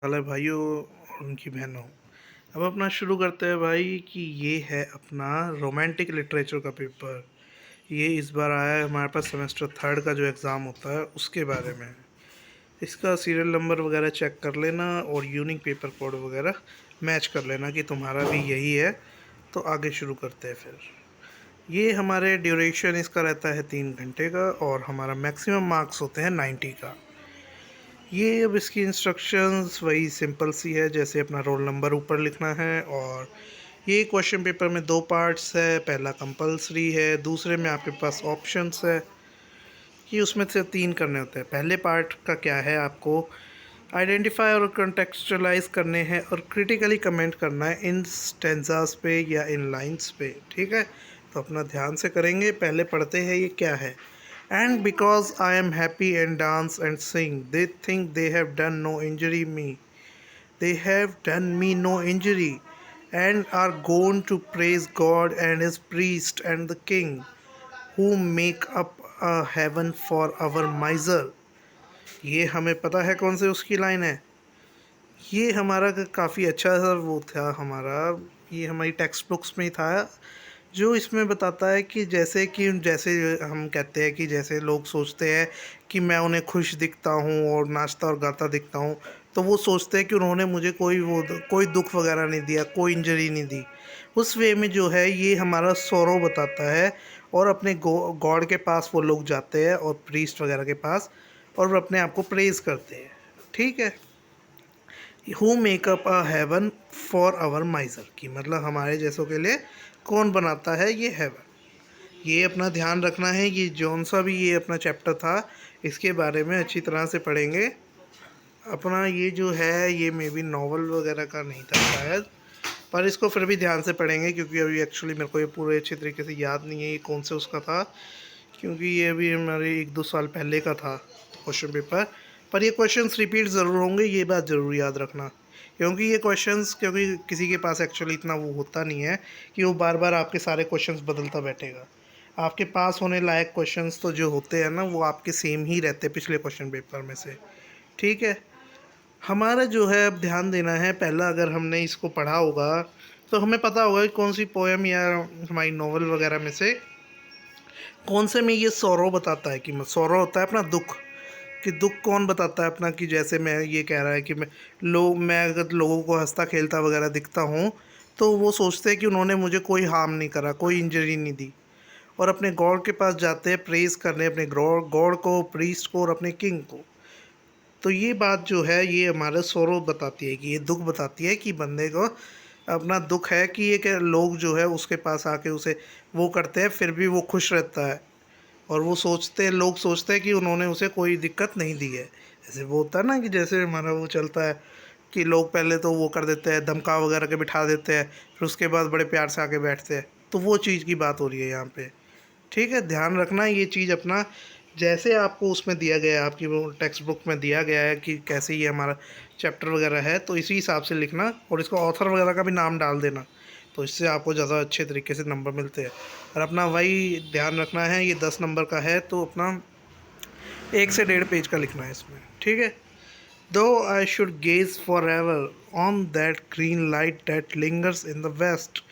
वाले भाइयों और उनकी बहनों। अब अपना शुरू करते हैं भाई कि ये है अपना रोमांटिक लिटरेचर का पेपर। ये इस बार आया है हमारे पास सेमेस्टर थर्ड का जो एग्ज़ाम होता है उसके बारे में। इसका सीरियल नंबर वगैरह चेक कर लेना और यूनिक पेपर कोड वगैरह मैच कर लेना कि तुम्हारा भी यही है। तो आगे शुरू करते हैं फिर। ये हमारे ड्यूरेशन इसका रहता है 3 घंटे का और हमारा मैक्सिमम मार्क्स होते हैं 90 का। ये अब इसकी इंस्ट्रक्शंस वही सिंपल सी है, जैसे अपना रोल नंबर ऊपर लिखना है। और ये क्वेश्चन पेपर में 2 पार्ट्स है। पहला कंपलसरी है, दूसरे में आपके पास ऑप्शंस है कि उसमें से 3 करने होते हैं। पहले पार्ट का क्या है, आपको आइडेंटिफाई और कंटेक्चुअलाइज करने हैं और क्रिटिकली कमेंट करना है इन स्टेंजास पे या इन लाइंस पे। ठीक है, तो अपना ध्यान से करेंगे। पहले पढ़ते हैं ये क्या है। And because I am happy and dance and sing they think they have done no injury me, they have done me no injury, and are gone to praise God and his priest and the king, who make up a heaven for our miser। ये हमें पता है कौन से उसकी line है। ये हमारा काफ़ी अच्छा सा वो था हमारा, ये हमारी टेक्स्ट बुक्स में ही था, जो इसमें बताता है कि जैसे हम कहते हैं कि जैसे लोग सोचते हैं कि मैं उन्हें खुश दिखता हूँ और नाचता और गाता दिखता हूँ, तो वो सोचते हैं कि उन्होंने मुझे कोई दुख वगैरह नहीं दिया, कोई इंजरी नहीं दी। उस वे में जो है ये हमारा सौरव बताता है। और अपने गॉड के पास वो लोग जाते हैं और प्रीस्ट वगैरह के पास, और वो अपने आप को प्रेज़ करते हैं। ठीक है, who make up a heaven for our miser, की मतलब हमारे जैसों के लिए कौन बनाता है ये हेवन। ये अपना ध्यान रखना है। ये जौन सा भी ये अपना चैप्टर था, इसके बारे में अच्छी तरह से पढ़ेंगे। अपना ये जो है ये मे बी नावल वगैरह का नहीं था शायद, पर इसको फिर भी ध्यान से पढ़ेंगे क्योंकि अभी एक्चुअली मेरे को ये पूरे अच्छे तरीके से याद नहीं है ये कौन से उसका था, क्योंकि ये अभी हमारे 1-2 साल पहले का था क्वेश्चन पेपर। पर ये क्वेश्चंस रिपीट ज़रूर होंगे, ये बात ज़रूर याद रखना। क्योंकि किसी के पास एक्चुअली इतना वो होता नहीं है कि वो बार बार आपके सारे क्वेश्चंस बदलता बैठेगा। आपके पास होने लायक क्वेश्चंस तो जो होते हैं ना, वो आपके सेम ही रहते हैं पिछले क्वेश्चन पेपर में से। ठीक है, हमारा जो है अब ध्यान देना है। पहला अगर हमने इसको पढ़ा होगा तो हमें पता होगा कि कौन सी पोएम या हमारी नॉवल वगैरह में से कौन से में ये सौरव बताता है। कि सौरव होता है अपना दुख, कि दुख कौन बताता है अपना, कि जैसे मैं ये कह रहा है कि मैं अगर लोगों को हंसता खेलता वगैरह दिखता हूँ, तो वो सोचते हैं कि उन्होंने मुझे कोई हार्म नहीं करा, कोई इंजरी नहीं दी, और अपने गॉड के पास जाते हैं प्रेज करने, अपने गॉड को, प्रीस्ट को और अपने किंग को। तो ये बात जो है ये हमारे सौरव बताती है, कि ये दुख बताती है कि बंदे को अपना दुख है कि ये क्या लोग जो है उसके पास आके उसे वो करते हैं, फिर भी वो खुश रहता है। और लोग सोचते हैं कि उन्होंने उसे कोई दिक्कत नहीं दी है। जैसे वो होता है ना कि जैसे हमारा वो चलता है कि लोग पहले तो वो कर देते हैं, धमका वगैरह के बिठा देते हैं, फिर उसके बाद बड़े प्यार से आके बैठते हैं। तो वो चीज़ की बात हो रही है यहाँ पे। ठीक है, ध्यान रखना ये चीज़ अपना, जैसे आपको उसमें दिया गया है, आपकी वो टेक्स्ट बुक में दिया गया है कि कैसे ये हमारा चैप्टर वगैरह है, तो इसी हिसाब से लिखना और इसको ऑथर वगैरह का भी नाम डाल देना। तो इससे आपको ज़्यादा अच्छे तरीके से नंबर मिलते हैं। और अपना वही ध्यान रखना है, ये 10 नंबर का है तो अपना 1 से 1.5 पेज का लिखना है इसमें। ठीक है, though I should gaze forever on that green light that lingers in the west,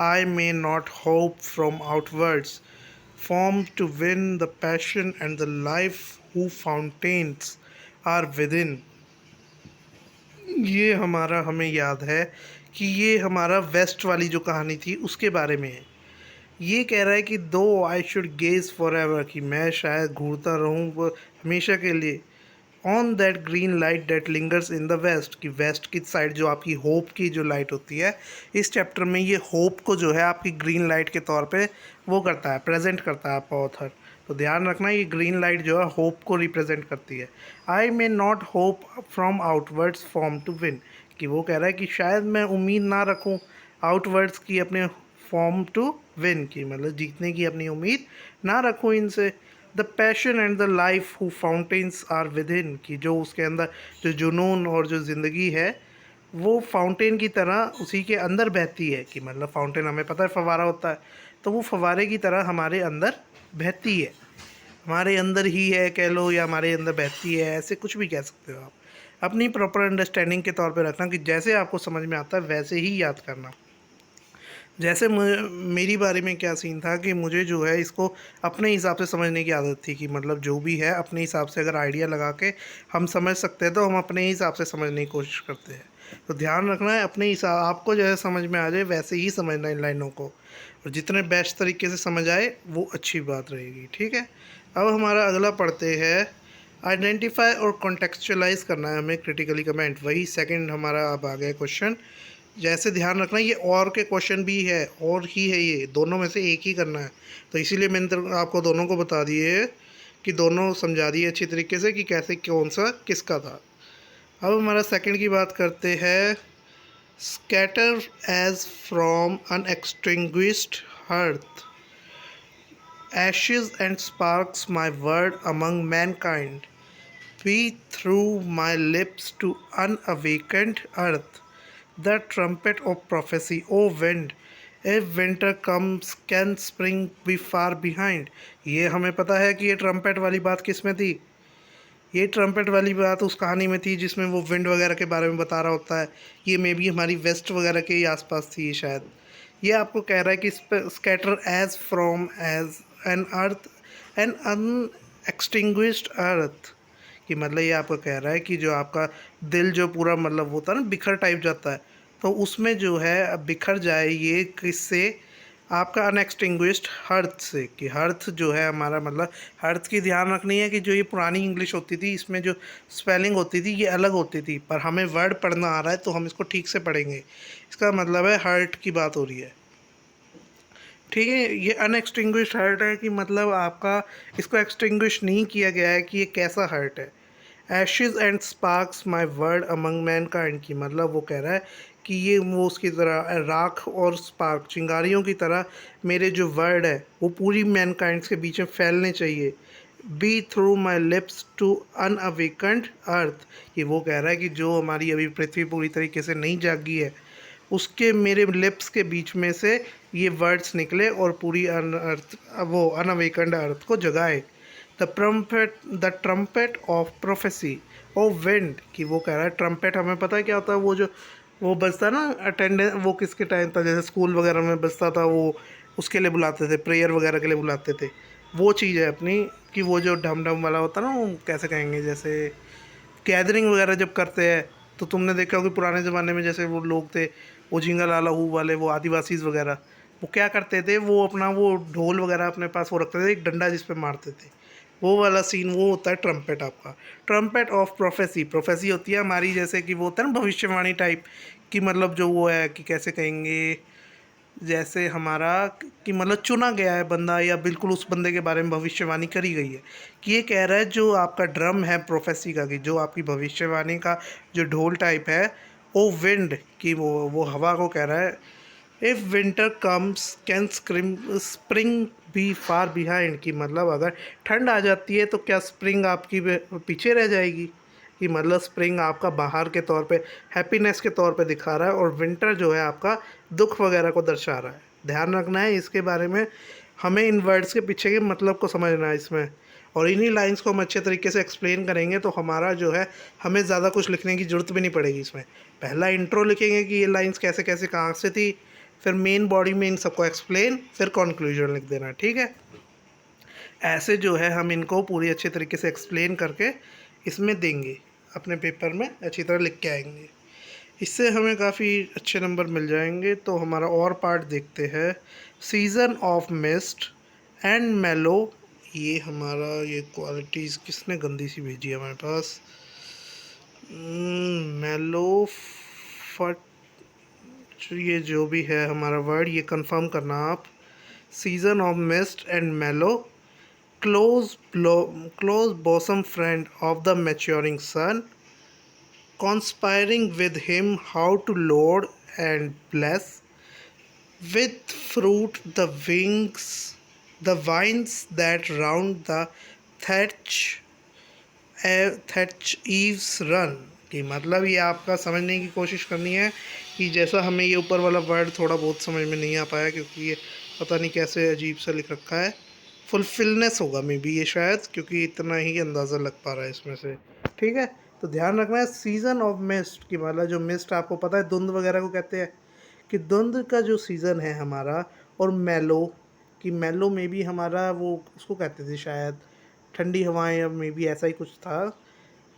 I may not hope from outwards formed to win the passion and the life whose fountains are within। ये हमारा हमें याद है कि ये हमारा waste वाली जो कहानी थी उसके बारे में है। ये कह रहा है कि though I should gaze forever, कि मैं शायद घूरता रहूँ वो हमेशा के लिए, on that green light that lingers in the west, कि वेस्ट की साइड जो आपकी होप की जो लाइट होती है, इस चैप्टर में ये होप को जो है आपकी ग्रीन लाइट के तौर पे वो करता है, प्रेजेंट करता है आपका ऑथर। तो ध्यान रखना ये ग्रीन लाइट जो है होप को रिप्रेजेंट करती है। I may not hope from outwards form to win, कि वो कह रहा है कि शायद मैं उम्मीद ना रखूँ आउटवर्ड्स की, अपने फॉर्म टू विन की, मतलब जीतने की अपनी उम्मीद ना रखूँ इनसे। The passion and the life who fountains are within, कि जो उसके अंदर जो जुनून और जो ज़िंदगी है वो फाउंटेन की तरह उसी के अंदर बहती है। कि मतलब फाउंटेन हमें पता है फव्वारा होता है, तो वो फव्वारे की तरह हमारे अंदर बहती है, हमारे अंदर ही है कह लो, या हमारे अंदर बहती है, ऐसे कुछ भी कह सकते हो आप। अपनी प्रॉपर अंडरस्टैंडिंग के तौर पे रखना कि जैसे आपको समझ में आता है वैसे ही याद करना। जैसे मेरी बारे में क्या सीन था कि मुझे जो है इसको अपने हिसाब से समझने की आदत थी कि मतलब जो भी है अपने हिसाब से अगर आइडिया लगा के हम समझ सकते हैं तो हम अपने हिसाब से समझने की कोशिश करते हैं। तो ध्यान रखना है अपने हिसाब, आपको जैसे समझ में आ जाए वैसे ही समझना इन लाइनों को, और जितने बेस्ट तरीके से समझ आए वो अच्छी बात रहेगी। ठीक है, अब हमारा अगला पढ़ते हैं, आइडेंटिफाई और कॉन्टेक्चुअलाइज करना है हमें क्रिटिकली कमेंट, वही सेकंड हमारा अब आ गया क्वेश्चन। जैसे ध्यान रखना ये और के क्वेश्चन भी है और ही है, ये दोनों में से एक ही करना है, तो इसीलिए मैंने तो आपको दोनों को बता दिए कि दोनों समझा दिए अच्छी तरीके से कि कैसे कौन सा किसका था। अब हमारा सेकंड की बात करते हैं, scatter as from unextinguished hearth, ashes and sparks my word among mankind, be through my lips to unawakened earth, the trumpet of prophecy, O wind, if winter comes can spring be far behind। ये हमें पता है कि ये trumpet वाली बात किस में थी, ये ट्रम्पेट वाली बात उस कहानी में थी जिसमें वो विंड वगैरह के बारे में बता रहा होता है। ये मे भी हमारी वेस्ट वगैरह के ही आसपास थी ये शायद। ये आपको कह रहा है कि scatter as from as an earth an unextinguished earth, कि मतलब ये आपको कह रहा है कि जो आपका दिल जो पूरा मतलब होता है ना बिखर टाइप जाता है, तो उसमें जो है अब बिखर जाए ये किससे, आपका अनएक्सटिंग्विश्ड हर्थ से, कि हर्थ जो है हमारा मतलब हर्थ की ध्यान रखनी है कि जो ये पुरानी इंग्लिश होती थी इसमें जो स्पेलिंग होती थी ये अलग होती थी, पर हमें वर्ड पढ़ना आ रहा है तो हम इसको ठीक से पढ़ेंगे। इसका मतलब है हर्ट की बात हो रही है। ठीक है, ये अनएक्सटिंग्विश्ड हर्ट है कि मतलब आपका इसको एक्सटिंग्विश नहीं किया गया है कि ये कैसा हर्ट है। Ashes and sparks my word among man kind, की मतलब वो कह रहा है कि ये वो उसकी तरह राख और स्पार्क चिंगारियों की तरह मेरे जो वर्ड है वो पूरी मैन काइंड के बीच में फैलने चाहिए। Be through my lips to unawakened earth, ये वो कह रहा है कि जो हमारी अभी पृथ्वी पूरी तरीके से नहीं जागी है उसके मेरे लिप्स के बीच में से ये वर्ड्स निकले और पूरी अर्थ वो अनअवेकेंड अर्थ को जगाए। The trumpet of prophecy O wind, कि वो कह रहा है ट्रम्पेट हमें पता है क्या होता है, वो जो वो बजता है ना अटेंडेंस, वो किसके टाइम था जैसे स्कूल वगैरह में बजता था वो उसके लिए बुलाते थे, प्रेयर वगैरह के लिए बुलाते थे। वो चीज़ है अपनी कि वो जो ढम ढम वाला होता है ना, वो कैसे कहेंगे, जैसे गैदरिंग वगैरह जब करते हैं तो तुमने देखा होगा पुराने ज़माने में जैसे वो लोग थे वो झिंगा लाला हू वाले वो आदिवासीज़ वगैरह, वो क्या करते थे, वो अपना वो ढोल वगैरह अपने पास वो रखते थे एक डंडा जिस पे मारते थे, वो वाला सीन वो होता है ट्रम्पेट आपका। ट्रम्पेट ऑफ प्रोफेसी, प्रोफेसी होती है हमारी जैसे कि वो होता है ना भविष्यवाणी टाइप, कि मतलब जो वो है कि कैसे कहेंगे, जैसे हमारा कि मतलब चुना गया है बंदा या बिल्कुल उस बंदे के बारे में भविष्यवाणी करी गई है, कि ये कह रहा है जो आपका ड्रम है प्रोफेसी का, कि जो आपकी भविष्यवाणी का जो ढोल टाइप है, ओ विंड, कि वो हवा को कह रहा है, if winter comes can spring be far behind, कि मतलब अगर ठंड आ जाती है तो क्या स्प्रिंग आपकी पीछे रह जाएगी, कि मतलब स्प्रिंग आपका बाहर के तौर पे हैप्पीनेस के तौर पे दिखा रहा है और विंटर जो है आपका दुख वगैरह को दर्शा रहा है। ध्यान रखना है इसके बारे में, हमें इन वर्ड्स के पीछे के मतलब को समझना है इसमें, और इन्हीं लाइंस को हम अच्छे तरीके से एक्सप्लेन करेंगे तो हमारा जो है हमें ज़्यादा कुछ लिखने की ज़रूरत भी नहीं पड़ेगी इसमें। पहला इंट्रो लिखेंगे कि ये लाइंस कैसे कैसे कहाँ से थी, फिर मेन बॉडी में इन सबको एक्सप्लेन, फिर कंक्लूजन लिख देना। ठीक है, ऐसे जो है हम इनको पूरी अच्छे तरीके से एक्सप्लेन करके इसमें देंगे, अपने पेपर में अच्छी तरह लिख के आएंगे, इससे हमें काफ़ी अच्छे नंबर मिल जाएंगे। तो हमारा और पार्ट देखते हैं, सीज़न ऑफ मिस्ट एंड मेलो, ये हमारा ये क्वालिटीज़ किसने गंदी सी भेजी है हमारे पास, मेलो फट, ये जो भी है हमारा वर्ड ये कंफर्म करना आप, सीज़न ऑफ मिस्ट एंड मेलो, close close bosom friend of the maturing sun, conspiring with him how to load and bless, with fruit the wings the vines that round the thatch thatch eaves run, कि मतलब ये आपका समझने की कोशिश करनी है कि जैसा हमें ये ऊपर वाला वर्ड थोड़ा बहुत समझ में नहीं आ पाया क्योंकि ये पता नहीं कैसे अजीब सा लिख रखा है, फुलफिलनेस होगा मे बी ये शायद, क्योंकि इतना ही अंदाज़ा लग पा रहा है इसमें से। ठीक है, तो ध्यान रखना है सीज़न ऑफ मिस्ट की, मतलब जो मिस्ट आपको पता है धुंध वगैरह को कहते हैं, कि धुंध का जो सीज़न है हमारा। और मेलो, कि मेलो में भी हमारा वो उसको कहते थे शायद ठंडी हवाएं, या मे बी ऐसा ही कुछ था।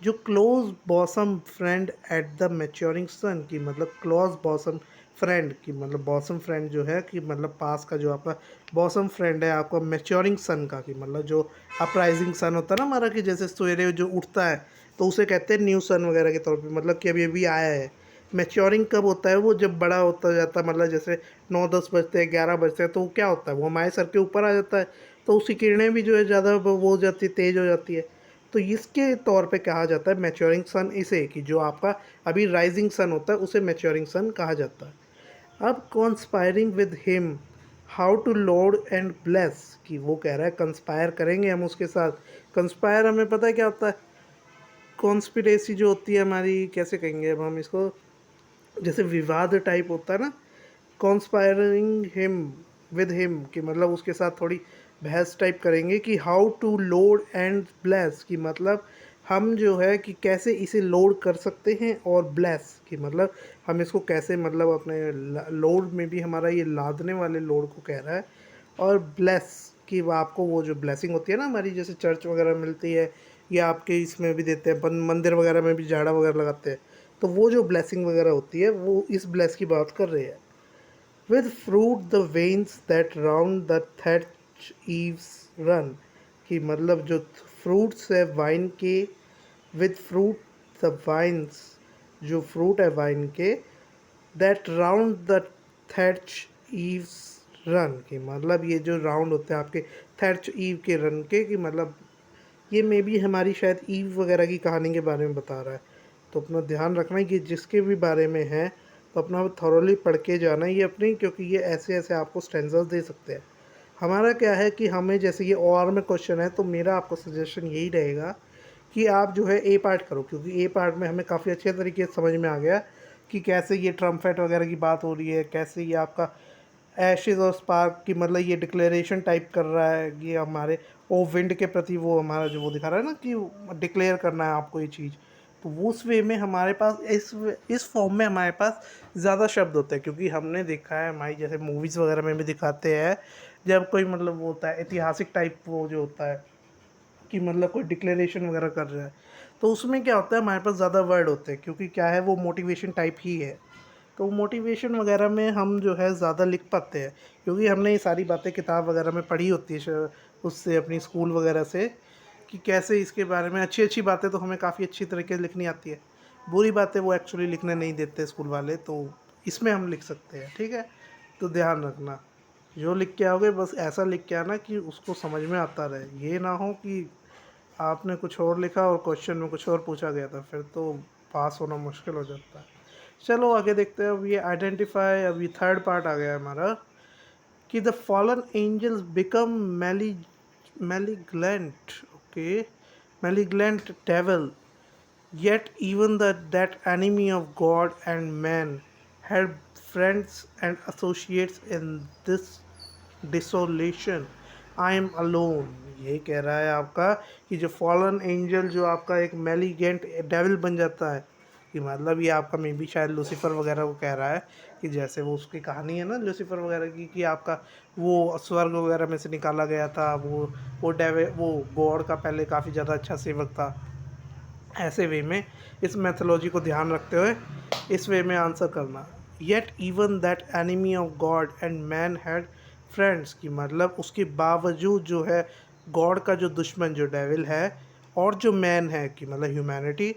जो close bosom friend at the maturing sun, की मतलब क्लोज बॉसम फ्रेंड की मतलब बॉसम फ्रेंड जो है कि मतलब पास का जो आपका बॉसम फ्रेंड है आपका मैच्योरिंग सन का, कि मतलब जो अपराइजिंग सन होता है ना हमारा, कि जैसे सवेरे जो उठता है तो उसे कहते हैं न्यू सन वगैरह के तौर पे, मतलब कि अभी अभी आया है। मैच्योरिंग कब होता है? वो जब बड़ा होता जाता है, मतलब जैसे 9-10 बजते हैं, 11 बजते हैं, तो वो क्या होता है, वो हमारे सर के ऊपर आ जाता है, तो उसकी किरणें भी जो है ज़्यादा वो हो जाती है, तेज़ हो जाती है। तो इसके तौर पे कहा जाता है मैच्योरिंग सन इसे, कि जो आपका अभी राइजिंग सन होता है उसे मैच्योरिंग सन कहा जाता है। अब conspiring with him how to load and bless, कि वो कह रहा है कंस्पायर करेंगे हम उसके साथ। कंस्पायर हमें पता है क्या होता है? कॉन्स्पिरेसी जो होती है हमारी, कैसे कहेंगे अब हम इसको, जैसे विवाद टाइप होता है ना, कॉन्स्पायरिंग हिम विद हिम, कि मतलब उसके साथ थोड़ी बहस टाइप करेंगे, कि how to load and bless, कि मतलब हम जो है कि कैसे इसे लोड कर सकते हैं, और ब्लेस कि मतलब हम इसको कैसे मतलब अपने लोड में भी हमारा ये लादने वाले लोड को कह रहा है। और ब्लेस कि वो आपको वो जो ब्लेसिंग होती है ना हमारी, जैसे चर्च वगैरह मिलती है, या आपके इसमें भी देते हैं मंदिर वगैरह में भी झाड़ा वगैरह लगाते हैं, तो वो जो ब्लेसिंग वगैरह होती है वो इस ब्लेस की बात कर रहे हैं। With fruit the veins that round the thatch eaves run, कि मतलब जो फ्रूट्स है वाइन के, विद फ्रूट द वाइन्स, जो फ्रूट है वाइन के, that round the thatch eaves run, कि मतलब ये जो राउंड होते हैं आपके थैच ईव के रन के, कि मतलब ये मे बी हमारी शायद ईव वगैरह की कहानी के बारे में बता रहा है। तो अपना ध्यान रखना है कि जिसके भी बारे में है तो अपना थॉरोली पढ़ के जाना है ये अपनी, क्योंकि ये ऐसे ऐसे आपको स्टेंजर्स दे सकते हैं। हमारा क्या है कि हमें जैसे ये और में क्वेश्चन है, तो मेरा आपको सजेशन यही रहेगा कि आप जो है ए पार्ट करो, क्योंकि ए पार्ट में हमें काफ़ी अच्छे तरीके से समझ में आ गया कि कैसे ये ट्रम्पेट वगैरह की बात हो रही है, कैसे ये आपका एशेज और स्पार्क की मतलब ये डिक्लेरेशन टाइप कर रहा है, ये हमारे वो विंड के प्रति वो हमारा जो वो दिखा रहा है ना कि डिक्लेयर करना है आपको ये चीज़। तो वो उस वे में हमारे पास इस फॉर्म में हमारे पास ज़्यादा शब्द होते हैं, क्योंकि हमने देखा है हमारी जैसे मूवीज़ वगैरह में भी दिखाते हैं, जब कोई मतलब वो होता है ऐतिहासिक टाइप वो जो होता है कि मतलब कोई डिक्लेरेशन वगैरह कर रहा है, तो उसमें क्या होता है हमारे पास ज़्यादा वर्ड होते हैं, क्योंकि क्या है वो मोटिवेशन टाइप ही है। तो मोटिवेशन वगैरह में हम जो है ज़्यादा लिख पाते हैं, क्योंकि हमने ये सारी बातें किताब वगैरह में पढ़ी होती है उससे अपनी स्कूल वगैरह से, कि कैसे इसके बारे में अच्छी अच्छी बातें तो हमें काफ़ी अच्छी तरीके से लिखनी आती है, बुरी बातें वो एक्चुअली लिखने नहीं देते स्कूल वाले, तो इसमें हम लिख सकते हैं, ठीक है। तो ध्यान रखना, जो लिख के आओगे बस ऐसा लिख के आना कि उसको समझ में आता रहे, ये ना हो कि आपने कुछ और लिखा और क्वेश्चन में कुछ और पूछा गया था, फिर तो पास होना मुश्किल हो जाता है। चलो आगे देखते हैं। अब ये आइडेंटिफाई, अभी थर्ड पार्ट आ गया है हमारा, कि the fallen angels become malignant, okay, malignant devil, yet even that enemy of God and man had friends and associates in this desolation. I am alone, ये कह रहा है आपका कि जो फॉलन एंजल जो आपका एक मेलिगेंट डेविल बन जाता है, कि मतलब ये आपका मे बी शायद लूसीफर वगैरह को कह रहा है, कि जैसे वो उसकी कहानी है ना लूसीफर वगैरह की, कि आपका वो स्वर्ग वगैरह में से निकाला गया था, वो डेविल वो गॉड का पहले काफ़ी ज़्यादा अच्छा सेवक था। ऐसे वे में इस मैथोलॉजी को ध्यान रखते हुए इस वे में आंसर करना। Yet even that enemy of God and man had friends, की मतलब उसके बावजूद जो है गॉड का जो दुश्मन जो डेविल है और जो मैन है कि मतलब ह्यूमैनिटी,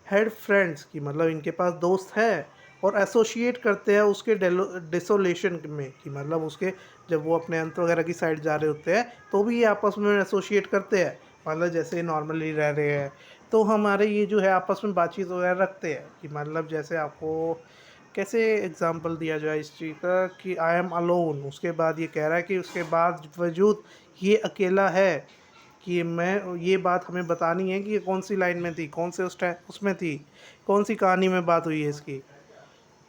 हैड फ्रेंड्स की मतलब इनके पास दोस्त है, और एसोशिएट करते हैं उसके डिसोलेशन में, कि मतलब उसके जब वो अपने अंत वगैरह की साइड जा रहे होते हैं तो भी ये आपस में एसोशिएट करते हैं, मतलब जैसे नॉर्मली रह रहे हैं तो हमारे ये जो है आपस में बातचीत वगैरह रखते हैं, कि मतलब जैसे आपको कैसे एग्जांपल दिया जाए इस चीज़ का, कि आई एम अलोन, उसके बाद ये कह रहा है कि उसके बाद वजूद ये अकेला है, कि मैं ये बात हमें बतानी है कि ये कौन सी लाइन में थी, कौन से उस टाइम उसमें थी, कौन सी कहानी में बात हुई है इसकी,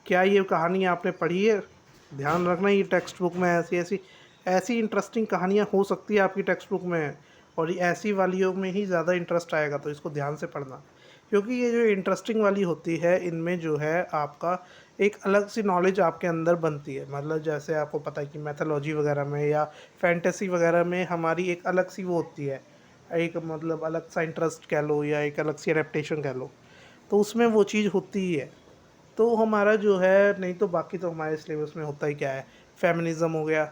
क्या ये कहानी आपने पढ़ी है? ध्यान रखना ये टेक्स्ट बुक में ऐसी ऐसी ऐसी इंटरेस्टिंग कहानियाँ हो सकती है आपकी टेक्स्ट बुक में, और ये ऐसी वालियों में ही ज़्यादा इंटरेस्ट आएगा, तो इसको ध्यान से पढ़ना। क्योंकि ये जो इंटरेस्टिंग वाली होती है इनमें जो है आपका एक अलग सी नॉलेज आपके अंदर बनती है। मतलब जैसे आपको पता है कि मैथोलॉजी वगैरह में या फैंटेसी वगैरह में हमारी एक अलग सी वो होती है, एक मतलब अलग सा इंटरेस्ट कह लो या एक अलग सी एडेप्टेशन कह लो, तो उसमें वो चीज़ होती ही है। तो हमारा जो है, नहीं तो बाकी तो हमारे सिलेबस में होता ही क्या है, फेमिनिज्म हो गया,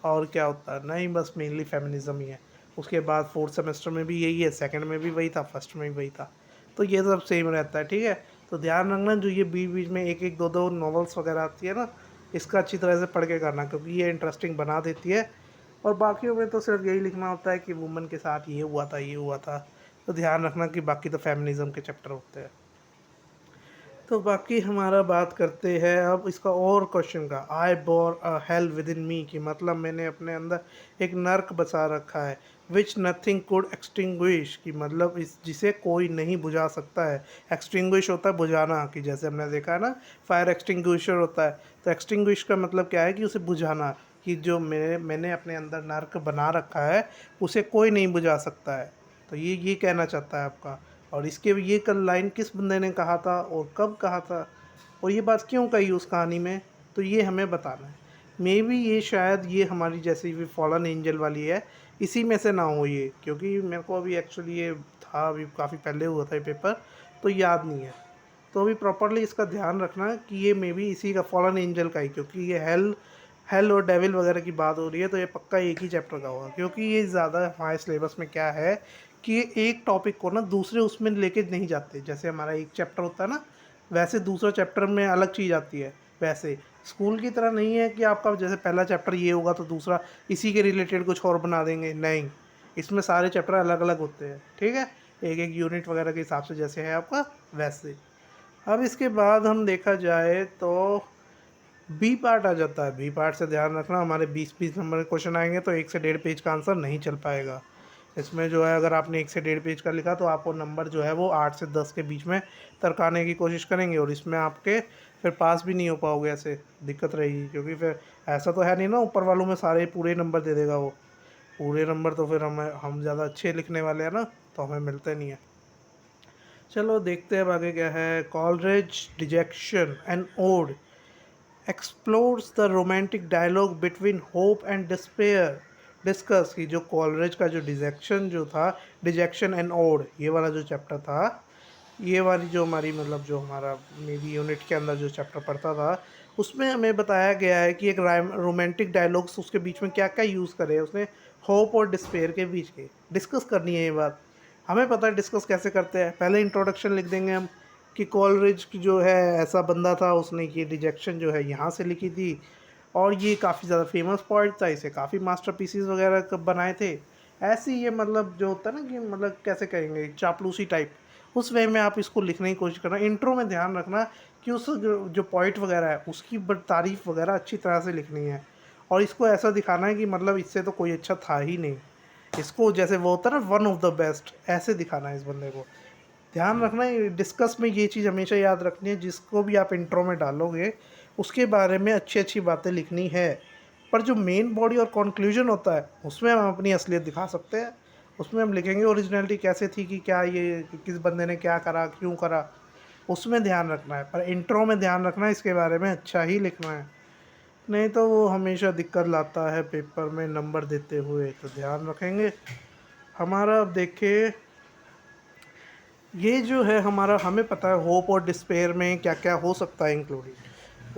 और क्या होता है, नहीं बस मेनली फेमिनिज्म ही है। उसके बाद फोर्थ सेमेस्टर में भी यही है, सेकंड में भी वही था, फर्स्ट में भी वही था। तो ये सब सेम रहता है, ठीक है। तो ध्यान रखना जो ये बीच बीच में एक एक दो दो नॉवेल्स वगैरह आती है ना, इसका अच्छी तरह से पढ़ के करना, क्योंकि ये इंटरेस्टिंग बना देती है। और बाकियों में तो सिर्फ यही लिखना होता है कि वुमन के साथ ये हुआ था, ये हुआ था। तो ध्यान रखना कि बाकी तो फेमिनिज्म के चैप्टर होते हैं। तो बाकी हमारा बात करते हैं अब इसका और क्वेश्चन का, I bore a hell within me, की मतलब मैंने अपने अंदर एक नर्क बसा रखा है, विच नथिंग कुड एक्सटिंग्विश, की मतलब इस जिसे कोई नहीं बुझा सकता है। एक्सटिंग्विश होता है बुझाना, कि जैसे हमने देखा है ना, फायर एक्सटिंग्विशर होता है। तो एक्सटिंग्विश का मतलब क्या है कि उसे बुझाना, कि जो मैंने अपने अंदर नर्क बना रखा है उसे कोई नहीं बुझा सकता है। तो ये कहना चाहता है आपका। और इसके ये कल लाइन किस बंदे ने कहा था और कब कहा था, और ये बात क्यों कही उस कहानी में, तो ये हमें बताना है। मे बी ये शायद ये हमारी जैसी भी फॉलन एंजल वाली है, इसी में से ना हो ये, क्योंकि मेरे को अभी एक्चुअली ये था, अभी काफ़ी पहले हुआ था ये पेपर, तो याद नहीं है। तो अभी प्रॉपरली इसका ध्यान रखना कि ये मे बी इसी का फॉलन एंजल का ही, क्योंकि ये हेल और डेविल वगैरह की बात हो रही है, तो ये पक्का एक ही चैप्टर का होगा। क्योंकि ये ज़्यादा हमारे सिलेबस में क्या है कि ये एक टॉपिक को ना दूसरे उसमें लेके नहीं जाते। जैसे हमारा एक चैप्टर होता है ना, वैसे दूसरा चैप्टर में अलग चीज़ आती है। वैसे स्कूल की तरह नहीं है कि आपका जैसे पहला चैप्टर ये होगा तो दूसरा इसी के रिलेटेड कुछ और बना देंगे, नहीं। इसमें सारे चैप्टर अलग अलग होते हैं, ठीक है, एक एक यूनिट वगैरह के हिसाब से जैसे है आपका वैसे। अब इसके बाद हम देखा जाए तो बी पार्ट आ जाता है। बी पार्ट से ध्यान रखना, हमारे 20-20 नंबर के क्वेश्चन आएंगे, तो 1 से 1.5 पेज का आंसर नहीं चल पाएगा। इसमें जो है अगर आपने 1 से 1.5 पेज का लिखा तो आपको नंबर जो है वो 8 से 10 के बीच में तरकाने की कोशिश करेंगे, और इसमें आपके फिर पास भी नहीं हो पाओगे, ऐसे दिक्कत रहेगी। क्योंकि फिर ऐसा तो है नहीं ना ऊपर वालों में सारे पूरे नंबर दे देगा वो, पूरे नंबर तो फिर हम ज़्यादा अच्छे लिखने वाले हैं ना, तो हमें मिलते नहीं है। चलो देखते हैं अब आगे क्या है। Coleridge dejection and ode explores the romantic dialogue between hope and despair, discuss, की जो कॉलरेज का जो डिजेक्शन जो था, डिजेक्शन एंड ओड, ये वाला जो चैप्टर था, ये वाली जो हमारी मतलब जो हमारा मेरी यूनिट के अंदर जो चैप्टर पढ़ता था, उसमें हमें बताया गया है कि एक रोमांटिक डायलॉग्स उसके बीच में क्या क्या यूज़ करे उसने, होप और डिस्पेयर के बीच के डिस्कस करनी है ये बात। हमें पता है डिस्कस कैसे करते हैं, पहले इंट्रोडक्शन लिख देंगे हम कि कॉलरिज जो है ऐसा बंदा था, उसने ये डिजेक्शन जो है यहाँ से लिखी थी, और ये काफ़ी ज़्यादा फेमस पॉइंट था, इसे काफ़ी मास्टरपीसेस वगैरह कब बनाए थे। ऐसे ही ये मतलब जो होता है ना कि मतलब कैसे कहेंगे चापलूसी टाइप, उस वे में आप इसको लिखने की कोशिश करना। इंट्रो में ध्यान रखना कि उस जो पॉइंट वगैरह है उसकी तारीफ़ वगैरह अच्छी तरह से लिखनी है, और इसको ऐसा दिखाना है कि मतलब इससे तो कोई अच्छा था ही नहीं, इसको जैसे वो होता है ना वन ऑफ द बेस्ट, ऐसे दिखाना है इस बंदे को। ध्यान रखना है डिस्कस में ये चीज़ हमेशा याद रखनी है, जिसको भी आप इंट्रो में डालोगे उसके बारे में अच्छी अच्छी बातें लिखनी है। पर जो मेन बॉडी और कंक्लूजन होता है उसमें हम अपनी असलियत दिखा सकते हैं। उसमें हम लिखेंगे ओरिजिनलिटी कैसे थी, कि क्या ये किस बंदे ने क्या करा, क्यों करा, उसमें ध्यान रखना है। पर इंट्रो में ध्यान रखना है इसके बारे में अच्छा ही लिखना है, नहीं तो वो हमेशा दिक्कत लाता है पेपर में नंबर देते हुए। तो ध्यान रखेंगे हमारा। अब देखिए ये जो है हमारा, हमें पता है होप और डिस्पेयर में क्या क्या हो सकता है इंक्लूडेड।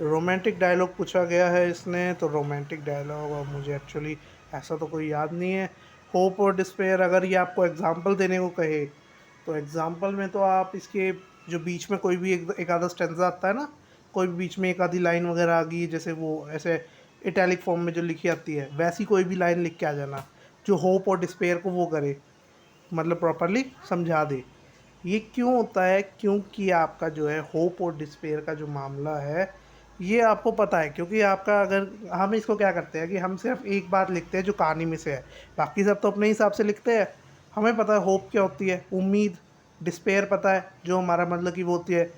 रोमांटिक डायलॉग पूछा गया है इसने, तो रोमांटिक डायलॉग, और मुझे एक्चुअली ऐसा तो कोई याद नहीं है। होप और डिस्पेयर अगर ये आपको एग्जांपल देने को कहे, तो एग्जांपल में तो आप इसके जो बीच में कोई भी एक आधा स्टेंजा आता है ना, कोई भी बीच में एक आधी लाइन वगैरह आ गई, जैसे वो ऐसे इटैलिक फॉर्म में जो लिखी आती है, वैसी कोई भी लाइन लिख के आ जाना जो होप और डिस्पेयर को वो करे, मतलब प्रॉपरली समझा दे। ये क्यों होता है, क्योंकि आपका जो है होप और डिस्पेयर का जो मामला है ये आपको पता है, क्योंकि आपका अगर हम इसको क्या करते हैं कि हम सिर्फ एक बात लिखते हैं जो कहानी में से है, बाकी सब तो अपने हिसाब से लिखते हैं। हमें पता है होप क्या होती है, उम्मीद। डिस्पेयर पता है जो हमारा मतलब कि वो होती है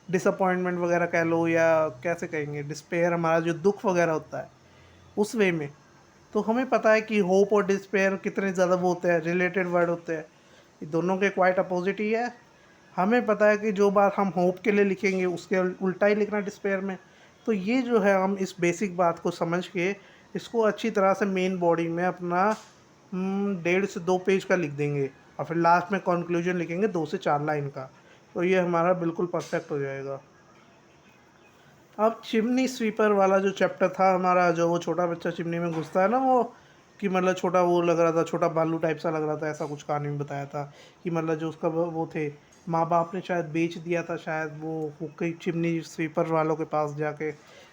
डिसअपॉइंटमेंट वगैरह कह लो, या कैसे कहेंगे, डिस्पेयर हमारा जो दुख वगैरह होता है उस वे में। तो हमें पता है कि होप और डिस्पेयर कितने ज़्यादा वो होते हैं, रिलेटेड वर्ड होते हैं, ये दोनों के क्वाइट अपोजिट ही है। हमें पता है कि जो बात हम होप के लिए लिखेंगे उसके उल्टा ही लिखना डिस्पेयर में। तो ये जो है हम इस बेसिक बात को समझ के इसको अच्छी तरह से मेन बॉडी में अपना 1.5 से 2 पेज का लिख देंगे और फिर लास्ट में कंक्लूजन लिखेंगे 2 से 4 लाइन का। तो ये हमारा बिल्कुल परफेक्ट हो जाएगा। अब चिमनी स्वीपर वाला जो चैप्टर था हमारा, जो वो छोटा बच्चा चिमनी में घुसता है ना, वो कि मतलब छोटा वो लग रहा था, छोटा बालू टाइप सा लग रहा था, ऐसा कुछ कहानी में बताया था कि मतलब जो उसका वो थे माँ बाप ने शायद बेच दिया था, शायद वो कई चिमनी स्वीपर वालों के पास जाके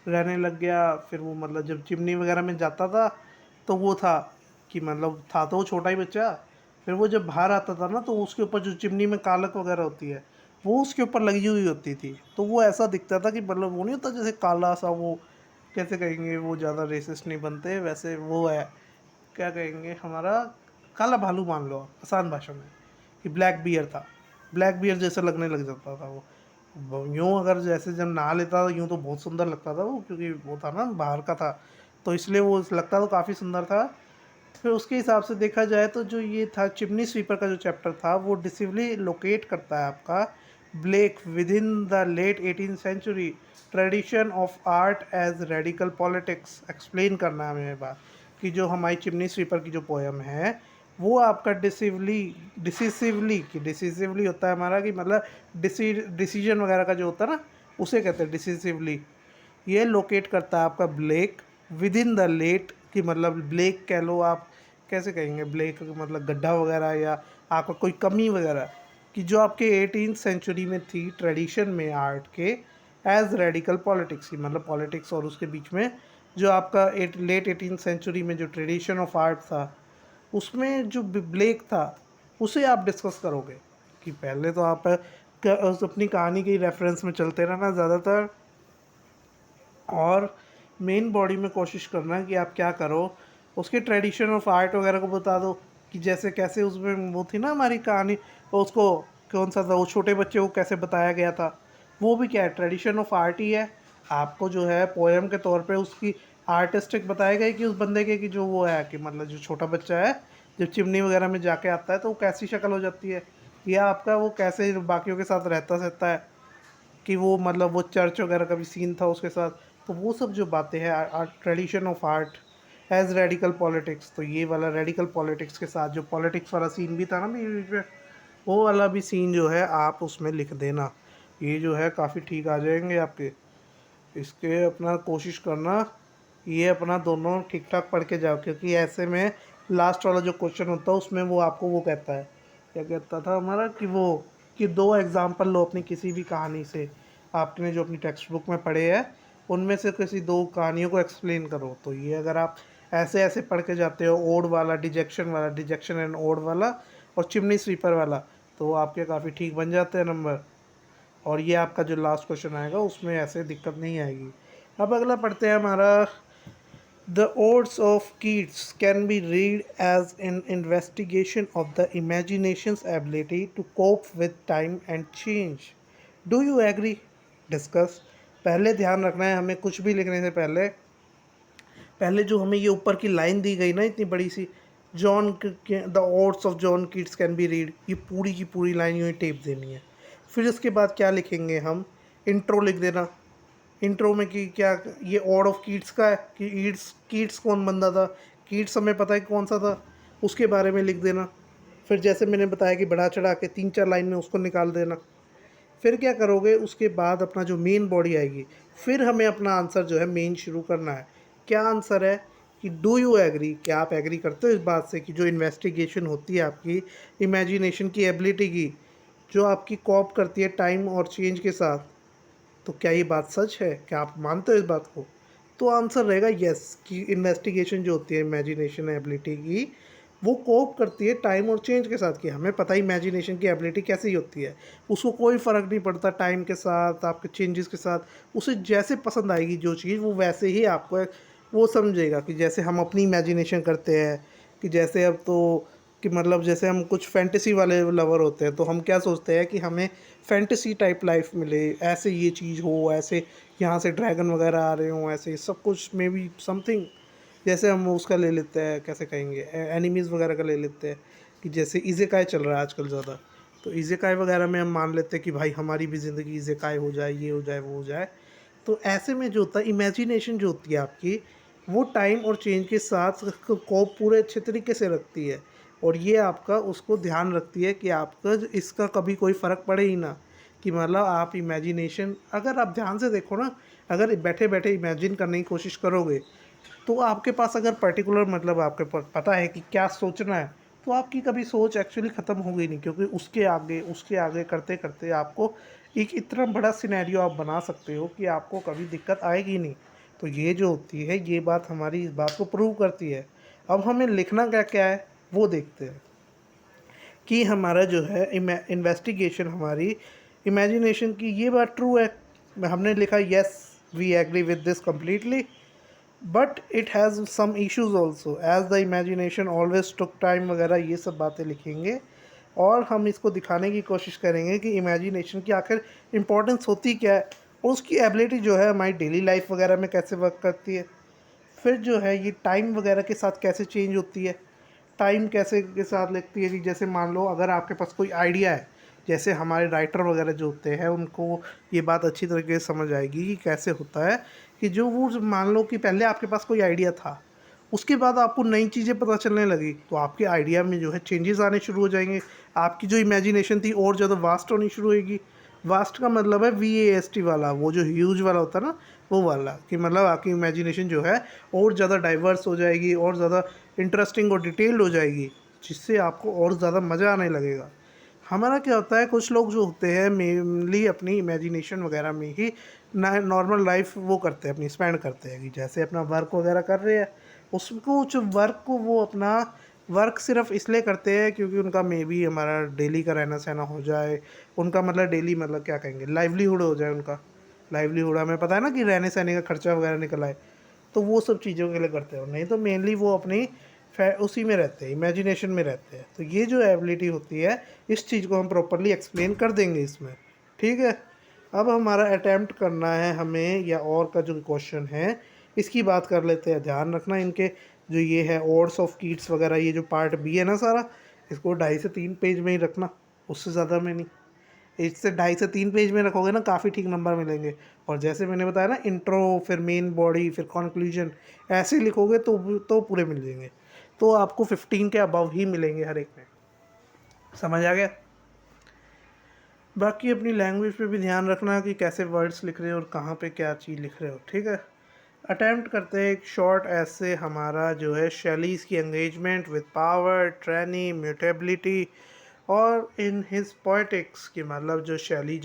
रहने लग गया। फिर वो मतलब जब चिमनी वगैरह में जाता था तो वो था कि मतलब था तो वो छोटा ही बच्चा, फिर वो जब बाहर आता था ना तो उसके ऊपर जो चिमनी में कालक वगैरह होती है वो उसके ऊपर लगी हुई होती थी। तो वो ऐसा दिखता था कि मतलब वो नहीं होता जैसे काला सा, वो कैसे कहेंगे, वो ज़्यादा रेसिस्ट नहीं बनते वैसे, वो है क्या कहेंगे हमारा काला भालू मान लो आसान भाषा में, कि ब्लैक बियर था, ब्लैक बियर जैसा लगने लग जाता था वो यूँ अगर जैसे जब नहा लेता था यूँ तो बहुत सुंदर लगता था वो, क्योंकि वो था ना बाहर का था तो इसलिए वो लगता तो काफ़ी सुंदर था। फिर उसके हिसाब से देखा जाए तो जो ये था चिमनी स्वीपर का जो चैप्टर था वो डिसिवली लोकेट करता है आपका Blake within the late 18th century tradition of art as radical politics. Explain करना है हमें बात कि जो हमारी चिमनी स्वीपर की जो पोएम है वो आपका डिसिसिवली कि डिसिसिवली होता है हमारा कि मतलब डिसीजन वगैरह का जो होता है ना उसे कहते हैं डिसिसिवली। ये लोकेट करता है आपका Blake within the late, कि मतलब ब्लेक कह लो आप, कैसे कहेंगे ब्लेक मतलब गड्ढा वगैरह या आपका कोई कमी वगैरह, कि जो आपके 18th सेंचुरी में थी ट्रेडिशन में आर्ट के एज रेडिकल पॉलिटिक्स की, मतलब पॉलिटिक्स और उसके बीच में जो आपका लेट 18th सेंचुरी में जो ट्रेडिशन ऑफ आर्ट था उसमें जो ब्लेक था उसे आप डिस्कस करोगे। कि पहले तो आप अपनी कहानी के रेफरेंस में चलते रहना ज़्यादातर, और मेन बॉडी में कोशिश करना कि आप क्या करो उसके ट्रेडिशन ऑफ आर्ट वगैरह को बता दो, कि जैसे कैसे उसमें वो थी ना हमारी कहानी, तो उसको कौन सा था वो छोटे बच्चे को कैसे बताया गया था, वो भी क्या है ट्रेडिशन ऑफ आर्ट ही है। आपको जो है पोएम के तौर पे उसकी आर्टिस्टिक बताया गया कि उस बंदे के कि जो वो है कि मतलब जो छोटा बच्चा है जब चिमनी वगैरह में जाके आता है तो वो कैसी शक्ल हो जाती है, या आपका वो कैसे बाकियों के साथ रहता है, कि वो मतलब वो चर्च वगैरह का भी सीन था उसके साथ। तो वो सब जो बातें हैं art tradition of art as radical politics, तो ये वाला रेडिकल पॉलिटिक्स के साथ जो पॉलिटिक्स वाला सीन भी था ना बीच बीच में, वो वाला भी सीन जो है आप उसमें लिख देना। ये जो है काफ़ी ठीक आ जाएंगे आपके। इसके अपना कोशिश करना ये अपना दोनों ठीक ठाक पढ़ के जाओ, क्योंकि ऐसे में लास्ट वाला जो क्वेश्चन होता है उसमें वो आपको वो कहता है, क्या कहता था हमारा कि वो कि 2 एग्जाम्पल लो अपनी किसी भी कहानी से, आपने जो अपनी टेक्स्ट बुक में पढ़े हैं उनमें से किसी 2 कहानियों को एक्सप्लेन करो। तो ये अगर आप ऐसे ऐसे पढ़ के जाते हो ओड वाला डिजेक्शन एंड ओड वाला और चिमनी स्वीपर वाला, तो आपके काफ़ी ठीक बन जाते हैं नंबर। और ये आपका जो लास्ट क्वेश्चन आएगा उसमें ऐसे दिक्कत नहीं आएगी। अब अगला पढ़ते हैं हमारा The Odes of Keats can be read as an investigation of the imagination's ability to cope with time and change. Do you agree? Discuss. पहले ध्यान रखना है हमें कुछ भी लिखने से पहले, पहले जो हमें ये ऊपर की लाइन दी गई ना इतनी बड़ी सी, John the odes of John Keats can be read, ये पूरी की पूरी लाइन यूँ ही टेप देनी है। फिर इसके बाद क्या लिखेंगे हम, इंट्रो लिख देना। इंट्रो में कि क्या ये ऑड ऑफ कीट्स का है, कि ईट्स कीट्स कौन बंदा था, कीट्स हमें पता है कौन सा था, उसके बारे में लिख देना। फिर जैसे मैंने बताया कि बढ़ा चढ़ा के 3 4 लाइन में उसको निकाल देना। फिर क्या करोगे उसके बाद अपना जो मेन बॉडी आएगी, फिर हमें अपना आंसर जो है मेन शुरू करना है। क्या आंसर है कि डू यू एग्री, क्या आप एग्री करते हो इस बात से कि जो इन्वेस्टिगेशन होती है आपकी इमेजिनेशन की एबिलिटी की, जो आपकी कॉप करती है टाइम और चेंज के साथ, तो क्या ये बात सच है, क्या आप मानते हो इस बात को? तो आंसर रहेगा यस, कि इन्वेस्टिगेशन जो होती है इमेजिनेशन एबिलिटी की वो कोप करती है टाइम और चेंज के साथ। कि हमें पता है इमेजिनेशन की एबिलिटी कैसी होती है, उसको कोई फ़र्क नहीं पड़ता टाइम के साथ आपके चेंजेस के साथ, उसे जैसे पसंद आएगी जो चीज़ वो वैसे ही आपको वो समझेगा। कि जैसे हम अपनी इमेजिनेशन करते हैं कि जैसे अब तो कि मतलब जैसे हम कुछ फैंटेसी वाले लवर होते हैं तो हम क्या सोचते हैं कि हमें फैंटेसी टाइप लाइफ मिले, ऐसे ये चीज़ हो, ऐसे यहाँ से ड्रैगन वगैरह आ रहे हों, ऐसे सब कुछ मे बी समथिंग। जैसे हम उसका ले लेते हैं, कैसे कहेंगे एनिमीज़ वगैरह का ले लेते हैं, कि जैसे इज़ेकाई चल रहा है आजकल ज़्यादा, तो इज़ेकाई वगैरह में हम मान लेते हैं कि भाई हमारी भी ज़िंदगी इज़ेकाई हो जाए, ये हो जाए, वो हो जाए। तो ऐसे में जो होता है इमेजिनेशन जो होती है आपकी, वो टाइम और चेंज के साथ को पूरे अच्छे तरीके से रखती है, और ये आपका उसको ध्यान रखती है कि आपका इसका कभी कोई फ़र्क पड़े ही ना, कि मतलब आप इमेजिनेशन अगर आप ध्यान से देखो ना, अगर बैठे बैठे इमेजिन करने की कोशिश करोगे, तो आपके पास अगर पर्टिकुलर मतलब आपके पास पता है कि क्या सोचना है, तो आपकी कभी सोच एक्चुअली ख़त्म होगी नहीं, क्योंकि उसके आगे करते करते आपको एक इतना बड़ा सिनेरियो आप बना सकते हो कि आपको कभी दिक्कत आएगी नहीं। तो ये जो होती है, ये बात हमारी इस बात को प्रूव करती है। अब हमें लिखना क्या क्या है वो देखते हैं कि हमारा जो है इन्वेस्टिगेशन हमारी इमेजिनेशन की, ये बात ट्रू है। हमने लिखा yes we agree with this completely, but it has some issues also as the imagination always took time वगैरह, ये सब बातें लिखेंगे। और हम इसको दिखाने की कोशिश करेंगे कि इमेजिनेशन की आखिर इम्पोर्टेंस होती क्या है, और उसकी एबिलिटी जो है हमारी डेली लाइफ वगैरह में कैसे वर्क करती है। फिर जो है ये टाइम वगैरह के साथ कैसे चेंज होती है, टाइम कैसे के साथ लगती है कि जैसे मान लो अगर आपके पास कोई आइडिया है, जैसे हमारे राइटर वगैरह जो होते हैं उनको ये बात अच्छी तरीके से समझ आएगी कि कैसे होता है कि जो वो मान लो कि पहले आपके पास कोई आइडिया था, उसके बाद आपको नई चीज़ें पता चलने लगी, तो आपके आइडिया में जो है चेंजेस आने शुरू हो जाएंगे। आपकी जो इमेजिनेशन थी और ज़्यादा वास्ट होनी शुरू होगी। वास्ट का मतलब है VAST वाला, वो जो ह्यूज वाला होता है ना, वो वाला, कि मतलब आपकी इमेजिनेशन जो है और ज़्यादा डाइवर्स हो जाएगी और ज़्यादा इंटरेस्टिंग और डिटेल्ड हो जाएगी, जिससे आपको और ज़्यादा मज़ा आने लगेगा। हमारा क्या होता है, कुछ लोग जो होते हैं मेनली अपनी इमेजिनेशन वगैरह में ही नॉर्मल लाइफ वो करते हैं, अपनी स्पेंड करते हैं, कि जैसे अपना वर्क वगैरह कर रहे हैं, उसको जो वर्क को वो अपना वर्क सिर्फ इसलिए करते हैं क्योंकि उनका मे बी हमारा डेली का रहना सहना हो जाए, उनका मतलब डेली मतलब क्या कहेंगे, लाइवलीहुड हो जाए उनका। लाइवलीहुड हमें पता है ना कि रहने सहने का खर्चा वगैरह निकल आए, तो वो सब चीज़ों के लिए करते हो, नहीं तो मेनली वो अपनी उसी में रहते हैं, इमेजिनेशन में रहते हैं। तो ये जो एबिलिटी होती है, इस चीज़ को हम प्रॉपरली एक्सप्लेन कर देंगे इसमें, ठीक है। अब हमारा अटैम्प्ट करना है हमें, या और का जो क्वेश्चन है इसकी बात कर लेते हैं। ध्यान रखना इनके जो ये है ऑड्स ऑफ कीट्स वगैरह, ये जो पार्ट बी है ना सारा, इसको 2.5 से 3 पेज में ही रखना, उससे ज़्यादा में नहीं। इससे 2.5 से 3 पेज में रखोगे ना, काफ़ी ठीक नंबर मिलेंगे। और जैसे मैंने बताया ना, इंट्रो फिर मेन बॉडी फिर कंक्लूजन, ऐसे लिखोगे तो पूरे मिल जाएंगे। तो आपको 15 के अबव ही मिलेंगे हर एक में। समझ आ गया। बाकी अपनी लैंग्वेज पे भी ध्यान रखना कि कैसे वर्ड्स लिख रहे हो और कहाँ पे क्या चीज़ लिख रहे हो, ठीक है। अटेम्प्ट करते हैं एक शॉर्ट ऐसे हमारा जो है शैलीज की engagement with power, trainee, mutability और इन हिज पोएटिक्स की, मतलब जो शैली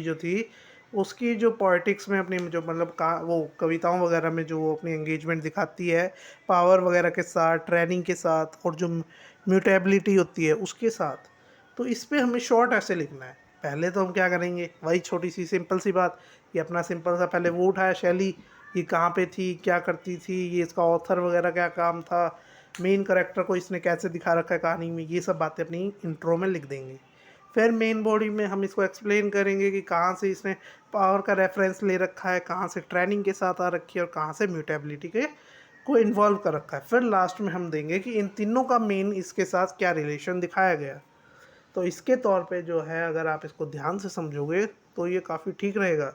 जो थी उसकी, जो पोएटिक्स में अपनी जो मतलब का वो कविताओं वगैरह में जो वो अपनी एंगेजमेंट दिखाती है पावर वगैरह के साथ, ट्रेनिंग के साथ, और जो म्यूटेबिलिटी होती है उसके साथ। तो इस पे हमें शॉर्ट ऐसे लिखना है। पहले तो हम क्या करेंगे, वही छोटी सी सिंपल सी बात, कि अपना सिंपल सा पहले वो उठाया शैली, ये कहाँ पे थी, क्या करती थी, ये इसका ऑथर वगैरह क्या काम था, मेन करेक्टर को इसने कैसे दिखा रखा है कहानी में, ये सब बातें अपनी इंट्रो में लिख देंगे। फिर मेन बॉडी में हम इसको एक्सप्लेन करेंगे कि कहाँ से इसने पावर का रेफरेंस ले रखा है, कहाँ से ट्रेनिंग के साथ आ रखी है, और कहाँ से म्यूटेबिलिटी के को इन्वॉल्व कर रखा है। फिर लास्ट में हम देंगे कि इन तीनों का मेन इसके साथ क्या रिलेशन दिखाया गया। तो इसके तौर पे जो है अगर आप इसको ध्यान से समझोगे तो ये काफ़ी ठीक रहेगा,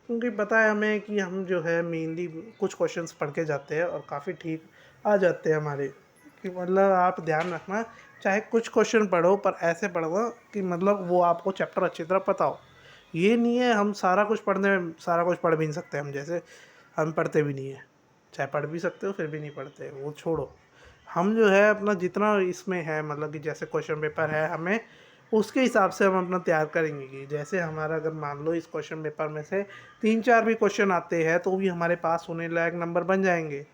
क्योंकि पता है हमें कि हम जो है मेनली कुछ क्वेश्चंस पढ़ के जाते हैं और काफ़ी ठीक आ जाते हैं हमारे, कि मतलब आप ध्यान रखना, चाहे कुछ क्वेश्चन पढ़ो पर ऐसे पढ़ो कि मतलब वो आपको चैप्टर अच्छी तरह पता हो। ये नहीं है हम सारा कुछ पढ़ भी नहीं सकते, हम जैसे हम पढ़ते भी नहीं है, चाहे पढ़ भी सकते हो फिर भी नहीं पढ़ते, वो छोड़ो। हम जो है अपना जितना इसमें है, मतलब कि जैसे क्वेश्चन पेपर है हमें उसके हिसाब से हम अपना तैयार करेंगे, कि जैसे हमारा अगर मान लो इस क्वेश्चन पेपर में से 3-4 भी क्वेश्चन आते हैं तो भी हमारे पास होने लायक नंबर बन जाएंगे।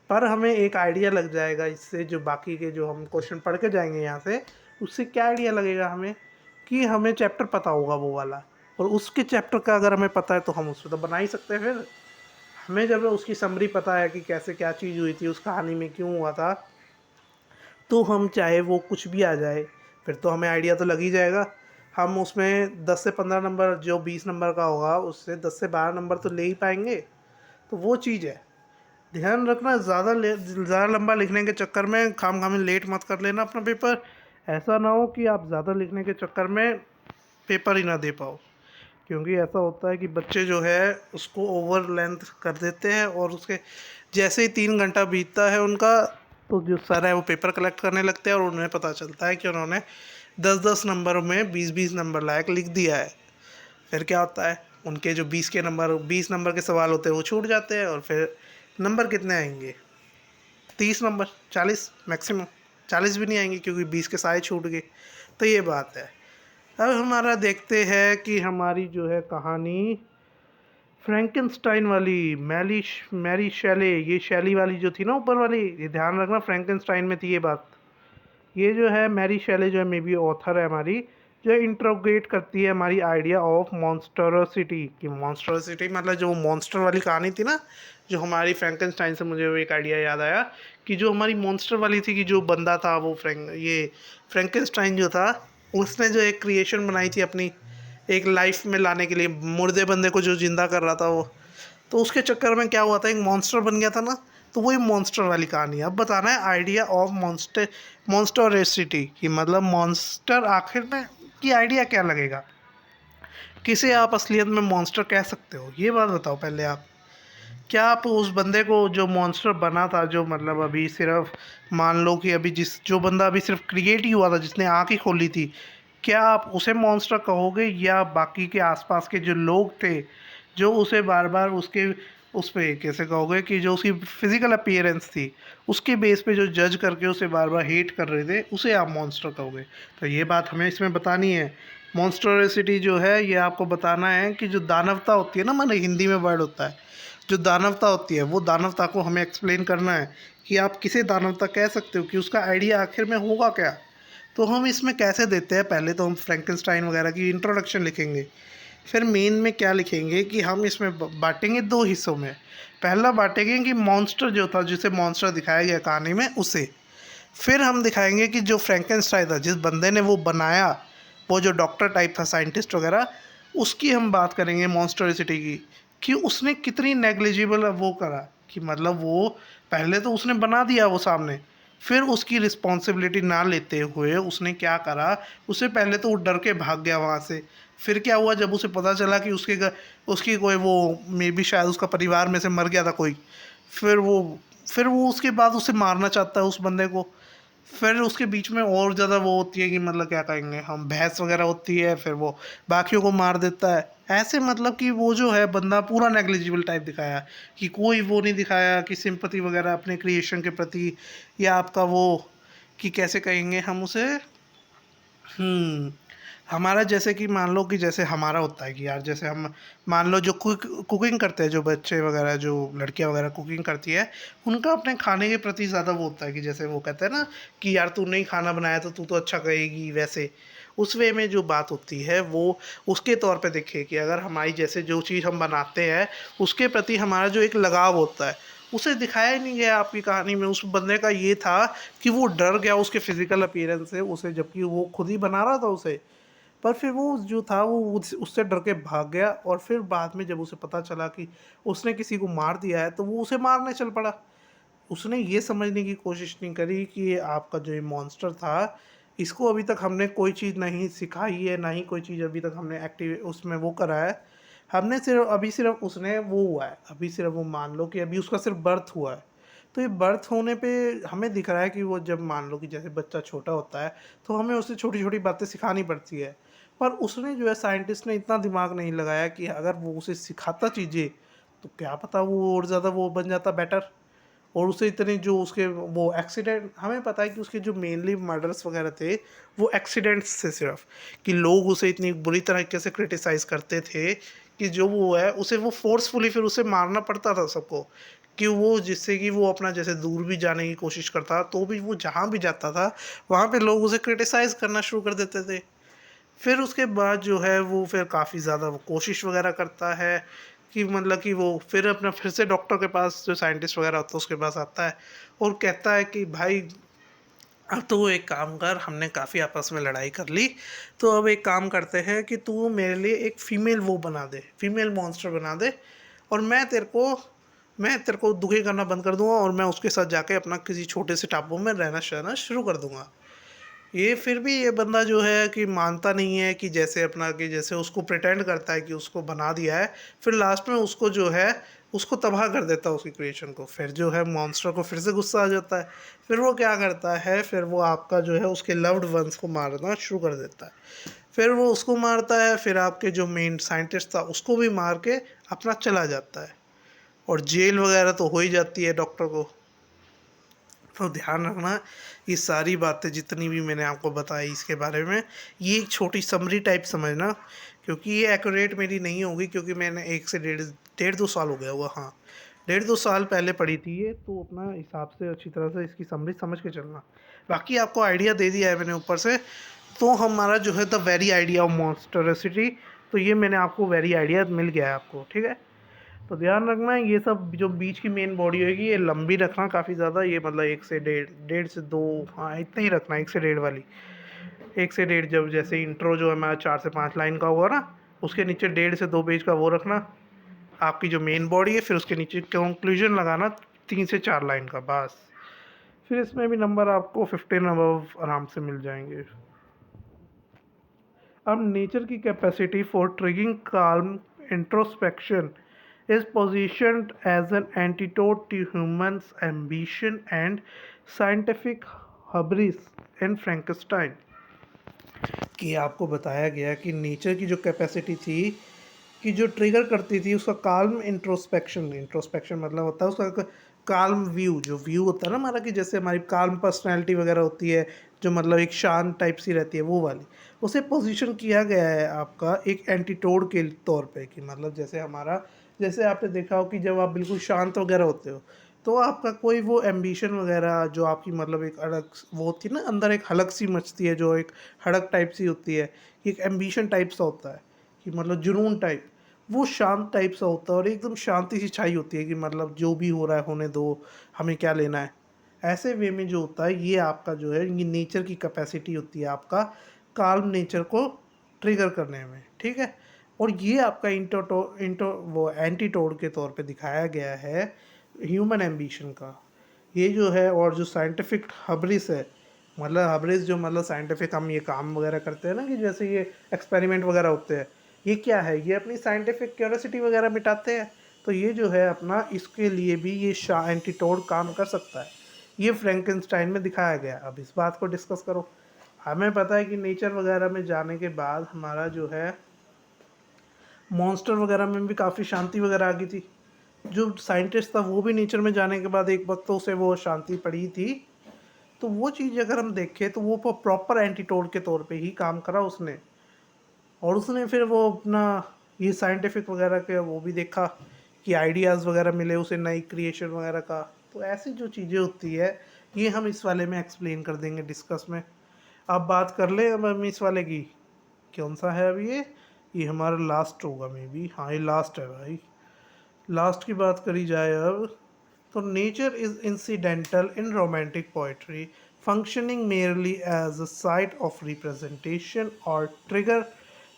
पर हमें एक आइडिया लग जाएगा इससे, जो बाकी के जो हम क्वेश्चन पढ़ के जाएंगे यहाँ से, उससे क्या आइडिया लगेगा हमें, कि हमें चैप्टर पता होगा वो वाला, और उसके चैप्टर का अगर हमें पता है तो हम उससे तो बना ही सकते हैं। फिर हमें जब उसकी समरी पता है कि कैसे क्या चीज़ हुई थी, उस कहानी में क्यों हुआ था, तो हम चाहे वो कुछ भी आ जाए फिर तो हमें आइडिया तो लग ही जाएगा। हम उसमें 10 से 15 नंबर, जो 20 नंबर का होगा उससे 10 से 12 नंबर तो ले ही पाएंगे। तो वो चीज़ है, ध्यान रखना। ज़्यादा लंबा लिखने के चक्कर में खाम खाम लेट मत कर लेना अपना पेपर। ऐसा ना हो कि आप ज़्यादा लिखने के चक्कर में पेपर ही ना दे पाओ, क्योंकि ऐसा होता है कि बच्चे जो है उसको ओवर लेंथ कर देते हैं और उसके जैसे ही 3 घंटा बीतता है उनका, तो जो सर है वो पेपर कलेक्ट करने लगते हैं और उन्हें पता चलता है कि उन्होंने 10-10 नंबर में 20-20 नंबर लायक लिख दिया है। फिर क्या होता है, उनके जो 20 नंबर के सवाल होते हैं वो छूट जाते हैं, और फिर नंबर कितने आएंगे, 30 नंबर, 40 मैक्सिमम, 40 भी नहीं आएंगे क्योंकि 20 के सारे छूट गए। तो ये बात है। अब हमारा देखते हैं कि हमारी जो है कहानी फ्रैंकेनस्टाइन वाली, मैरी शैले, ये शैली वाली जो थी ना ऊपर वाली, ये ध्यान रखना फ्रैंकेनस्टाइन में थी ये बात। ये जो है मैरी शैले जो है मे बी ऑथर है हमारी, जो इंट्रोगेट करती है हमारी आइडिया ऑफ मॉन्स्टरोसिटी की। मॉन्स्टरोसिटी मतलब जो मॉन्स्टर वाली कहानी थी ना, जो हमारी फ्रैंकेनस्टाइन से मुझे वो एक आइडिया याद आया कि जो हमारी मॉन्स्टर वाली थी कि जो बंदा था वो फ्रैंकेनस्टाइन जो था, उसने जो एक क्रिएशन बनाई थी अपनी एक लाइफ में लाने के लिए, मुर्दे बंदे को जो जिंदा कर रहा था वो, तो उसके चक्कर में क्या हुआ था, एक मॉन्स्टर बन गया था ना। तो वही मॉन्स्टर वाली कहानी है। अब बताना है आइडिया ऑफ मॉन्स्टरेसिटी की, मतलब मॉन्स्टर आखिर में की आइडिया क्या लगेगा, किसे आप असलियत में मॉन्स्टर कह सकते हो, ये बात बताओ पहले आप। क्या आप उस बंदे को जो मॉन्स्टर बना था, जो मतलब अभी सिर्फ मान लो कि अभी जिस जो बंदा अभी सिर्फ क्रिएट ही हुआ था, जिसने आँख ही खोली थी, क्या आप उसे मॉन्स्टर कहोगे, या बाकी के आसपास के जो लोग थे जो उसे बार बार उसके उस पे कैसे कहोगे कि जो उसकी फिजिकल अपीयरेंस थी उसके बेस पे जो जज करके उसे बार बार हेट कर रहे थे, उसे आप मॉन्स्टर कहोगे। तो ये बात हमें इसमें बतानी है। मॉन्स्टरोसिटी जो है ये आपको बताना है कि जो दानवता होती है ना, माने हिंदी में वर्ड होता है, जो दानवता होती है वो दानवता को हमें एक्सप्लेन करना है कि आप किसे दानवता कह सकते हो, कि उसका आइडिया आखिर में होगा क्या। तो हम इसमें कैसे देते हैं, पहले तो हम फ्रैंकेनस्टाइन वगैरह की इंट्रोडक्शन लिखेंगे, फिर मेन में क्या लिखेंगे कि हम इसमें बांटेंगे 2 हिस्सों में। पहला बांटेंगे कि मॉन्स्टर जो था, जिसे मॉन्स्टर दिखाया गया कहानी में, उसे। फिर हम दिखाएंगे कि जो फ्रैंकेनस्टाइन था, जिस बंदे ने वो बनाया, वो जो डॉक्टर टाइप था, साइंटिस्ट वगैरह, उसकी हम बात करेंगे मॉन्स्टरसिटी की, कि उसने कितनी नेग्लिजिबल वो करा, कि मतलब वो पहले तो उसने बना दिया वो सामने, फिर उसकी रिस्पॉन्सिबिलिटी ना लेते हुए उसने क्या करा, उसे पहले तो वो डर के भाग गया वहाँ से। फिर क्या हुआ, जब उसे पता चला कि उसकी कोई वो मे बी शायद उसका परिवार में से मर गया था कोई, फिर वो फिर वो उसके बाद उसे मारना चाहता है उस बंदे को। फिर उसके बीच में और ज़्यादा वो होती है कि मतलब क्या कहेंगे हम, बहस वगैरह होती है, फिर वो बाकियों को मार देता है। ऐसे मतलब कि वो जो है बंदा पूरा नेग्लिजिबल टाइप दिखाया, कि कोई वो नहीं दिखाया कि सिंपैथी वगैरह अपने क्रिएशन के प्रति, या आपका वो कि कैसे कहेंगे हम उसे, हम्म, हमारा जैसे कि मान लो कि जैसे हमारा होता है कि यार, जैसे हम मान लो जो कुकिंग करते हैं, जो बच्चे वगैरह, जो लड़कियां वगैरह कुकिंग करती है, उनका अपने खाने के प्रति ज़्यादा वो होता है कि जैसे वो कहते हैं ना कि यार तू नहीं खाना बनाया तो तू तो अच्छा कहेगी, वैसे उस वे में जो बात होती है वो उसके तौर पे देखे कि अगर हमारी जैसे जो चीज़ हम बनाते हैं उसके प्रति हमारा जो एक लगाव होता है, उसे दिखाया ही नहीं गया आपकी कहानी में। उस बंदे का ये था कि वो डर गया उसके फिजिकल अपीयरेंस से, उसे जबकि वो खुद ही बना रहा था उसे, पर फिर वो जो था वो उससे डर के भाग गया, और फिर बाद में जब उसे पता चला कि उसने किसी को मार दिया है तो वो उसे मारने चल पड़ा। उसने ये समझने की कोशिश नहीं करी कि ये आपका जो ये मॉन्स्टर था, इसको अभी तक हमने कोई चीज़ नहीं सिखाई है, ना ही कोई चीज़ अभी तक हमने एक्टिव उसमें वो करा है। हमने सिर्फ उसने वो हुआ है, अभी सिर्फ वो मान लो कि अभी उसका सिर्फ बर्थ हुआ है। तो ये बर्थ होने पे हमें दिख रहा है कि वो जब मान लो कि जैसे बच्चा छोटा होता है तो हमें उसे छोटी छोटी बातें सिखानी पड़ती है, पर उसने जो है साइंटिस्ट ने इतना दिमाग नहीं लगाया कि अगर वो उसे सिखाता चीज़ें तो क्या पता वो और ज़्यादा वो बन जाता बेटर। और उसे इतने जो उसके वो एक्सीडेंट, हमें पता है कि उसके जो मेनली मर्डर्स वगैरह थे वो एक्सीडेंट्स थे सिर्फ, कि लोग उसे इतनी बुरी तरीके से क्रिटिसाइज़ करते थे कि जो वो है उसे वो फोर्सफुली फिर उसे मारना पड़ता था सबको, कि वो जिससे कि वो अपना जैसे दूर भी जाने की कोशिश करता तो भी वो जहाँ भी जाता था वहाँ पे लोग उसे क्रिटिसाइज़ करना शुरू कर देते थे। फिर उसके बाद जो है वो फिर काफ़ी ज़्यादा वो कोशिश वगैरह करता है कि मतलब कि वो फिर अपना फिर से डॉक्टर के पास, जो साइंटिस्ट वगैरह होता है उसके पास आता है और कहता है कि भाई अब तो एक काम कर, हमने काफ़ी आपस में लड़ाई कर ली, तो अब एक काम करते हैं कि तू मेरे लिए एक फ़ीमेल वो बना दे, फीमेल मॉन्स्टर बना दे, और मैं तेरे को दुखी करना बंद कर दूंगा और मैं उसके साथ जाके अपना किसी छोटे से टापू में रहना सहना शुरू कर दूंगा। ये फिर भी ये बंदा जो है कि मानता नहीं है, कि जैसे अपना कि जैसे उसको प्रिटेंड करता है कि उसको बना दिया है, फिर लास्ट में उसको जो है उसको तबाह कर देता है उसकी क्रिएशन को। फिर जो है मॉन्स्टर को फिर से गुस्सा आ जाता है, फिर वो क्या करता है, फिर वो आपका जो है उसके लव्ड वंस को मारना शुरू कर देता है। फिर वो उसको मारता है, फिर आपके जो मेन साइंटिस्ट था उसको भी मार के अपना चला जाता है, और जेल वगैरह तो हो ही जाती है डॉक्टर को। तो ध्यान रखना, ये सारी बातें जितनी भी मैंने आपको बताई इसके बारे में, ये एक छोटी समरी टाइप समझना, क्योंकि ये एक्यूरेट मेरी नहीं होगी, क्योंकि मैंने 1 से 1.5 2 साल हो गया हुआ, हाँ 1.5 2 साल पहले पढ़ी थी ये, तो अपना हिसाब से अच्छी तरह से इसकी समरी समझ के चलना। बाकी आपको आइडिया दे दिया है मैंने ऊपर से। तो हमारा जो है द वेरी आइडिया ऑफ मॉन्स्टरसिटी, तो ये मैंने आपको वेरी आइडिया मिल गया है आपको, ठीक है। तो ध्यान रखना ये सब जो बीच की मेन बॉडी होगी ये लंबी रखना काफ़ी ज़्यादा, ये मतलब 1 से 1.5, 1.5 से 2, हाँ इतना ही रखना, 1 से 1.5 वाली। 1 से 1.5 जब जैसे इंट्रो जो हमारा 4 से 5 लाइन का होगा ना, उसके नीचे 1.5 से 2 पेज का वो रखना आपकी जो मेन बॉडी है, फिर उसके नीचे कंक्लूजन लगाना 3 से 4 लाइन का बस। फिर इसमें भी नंबर आपको 15 अबव आराम से मिल जाएंगे। अब नेचर की capacity for ट्रिगिंग calm introspection is positioned as an antidote to humans' ambition and scientific hubris in Frankenstein। कि आपको बताया गया कि नेचर की जो कैपेसिटी थी कि जो ट्रिगर करती थी उसका काल्म इंट्रोस्पेक्शन, इंट्रोस्पेक्शन मतलब होता है उसका काल्म व्यू, जो व्यू होता है ना हमारा, कि जैसे हमारी काल्म पर्सनैलिटी वगैरह होती है, जो मतलब एक शांत टाइप सी रहती है वो वाली, उसे पोजीशन किया गया है आपका एक एंटीटोड के तौर पे, कि मतलब जैसे हमारा, जैसे आपने देखा हो कि जब आप बिल्कुल शांत वगैरह होते हो, तो आपका कोई वो एम्बिशन वगैरह जो आपकी मतलब एक अलग वो होती है ना, अंदर एक हलक सी मचती है, जो एक हड़क टाइप सी होती है, एक एम्बिशन टाइप सा होता है, कि मतलब जुनून टाइप, वो शांत टाइप सा होता है, और एकदम शांति सी छाई होती है कि मतलब जो भी हो रहा है होने दो, हमें क्या लेना है। ऐसे वे में जो होता है ये आपका जो है ये नेचर की कैपेसिटी होती है आपका काल्म नेचर को ट्रिगर करने में, ठीक है। और ये आपका इंटो वो एंटीटोड के तौर पे दिखाया गया है ह्यूमन एम्बिशन का, ये जो है। और जो साइंटिफिक हबरिस है, मतलब हबरिस जो मतलब साइंटिफिक हम ये काम वगैरह करते हैं ना, कि जैसे ये एक्सपेरिमेंट वगैरह होते हैं, ये क्या है, ये अपनी साइंटिफिक क्यूरियोसिटी वगैरह मिटाते हैं। तो ये जो है अपना इसके लिए भी ये एंटीटोड काम कर सकता है, ये फ्रैंकेनस्टाइन में दिखाया गया। अब इस बात को डिस्कस करो। हमें पता है कि नेचर वगैरह में जाने के बाद हमारा जो है मॉन्स्टर वगैरह में भी काफ़ी शांति वगैरह आ गई थी। जो साइंटिस्ट था वो भी नेचर में जाने के बाद एक वक्त तो उसे वो शांति पड़ी थी। तो वो चीज़ अगर हम देखें तो वो प्रॉपर एंटीटोड के तौर पे ही काम करा उसने। और उसने फिर वो अपना ये साइंटिफिक वगैरह के वो भी देखा कि आइडियाज़ वगैरह मिले उसे नई क्रिएशन वगैरह का। तो ऐसी जो चीज़ें होती है ये हम इस वाले में एक्सप्लेन कर देंगे डिस्कस में। अब बात कर लें अब हम इस वाले की, कौन सा है अभी ये हमारा लास्ट होगा मे बी, हाँ ये लास्ट है भाई। लास्ट की बात करी जाए अब, तो nature is incidental in romantic poetry, functioning merely as a site of representation और trigger,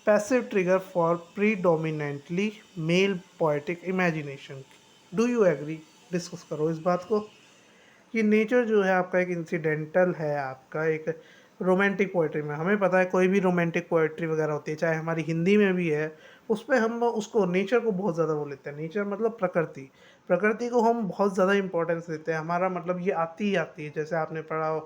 passive trigger for predominantly male poetic imagination. Do you agree? Discuss करो इस बात को, कि नेचर जो है आपका एक इंसिडेंटल है, आपका एक रोमांटिक पोइट्री में। हमें पता है कोई भी रोमांटिक पोइट्री वगैरह होती है, चाहे हमारी हिंदी में भी है, उस पर हम उसको नेचर को बहुत ज़्यादा वो लेते हैं। नेचर मतलब प्रकृति, प्रकृति को हम बहुत ज़्यादा इंपॉर्टेंस देते हैं। हमारा मतलब ये आती ही आती है, जैसे आपने पढ़ा हो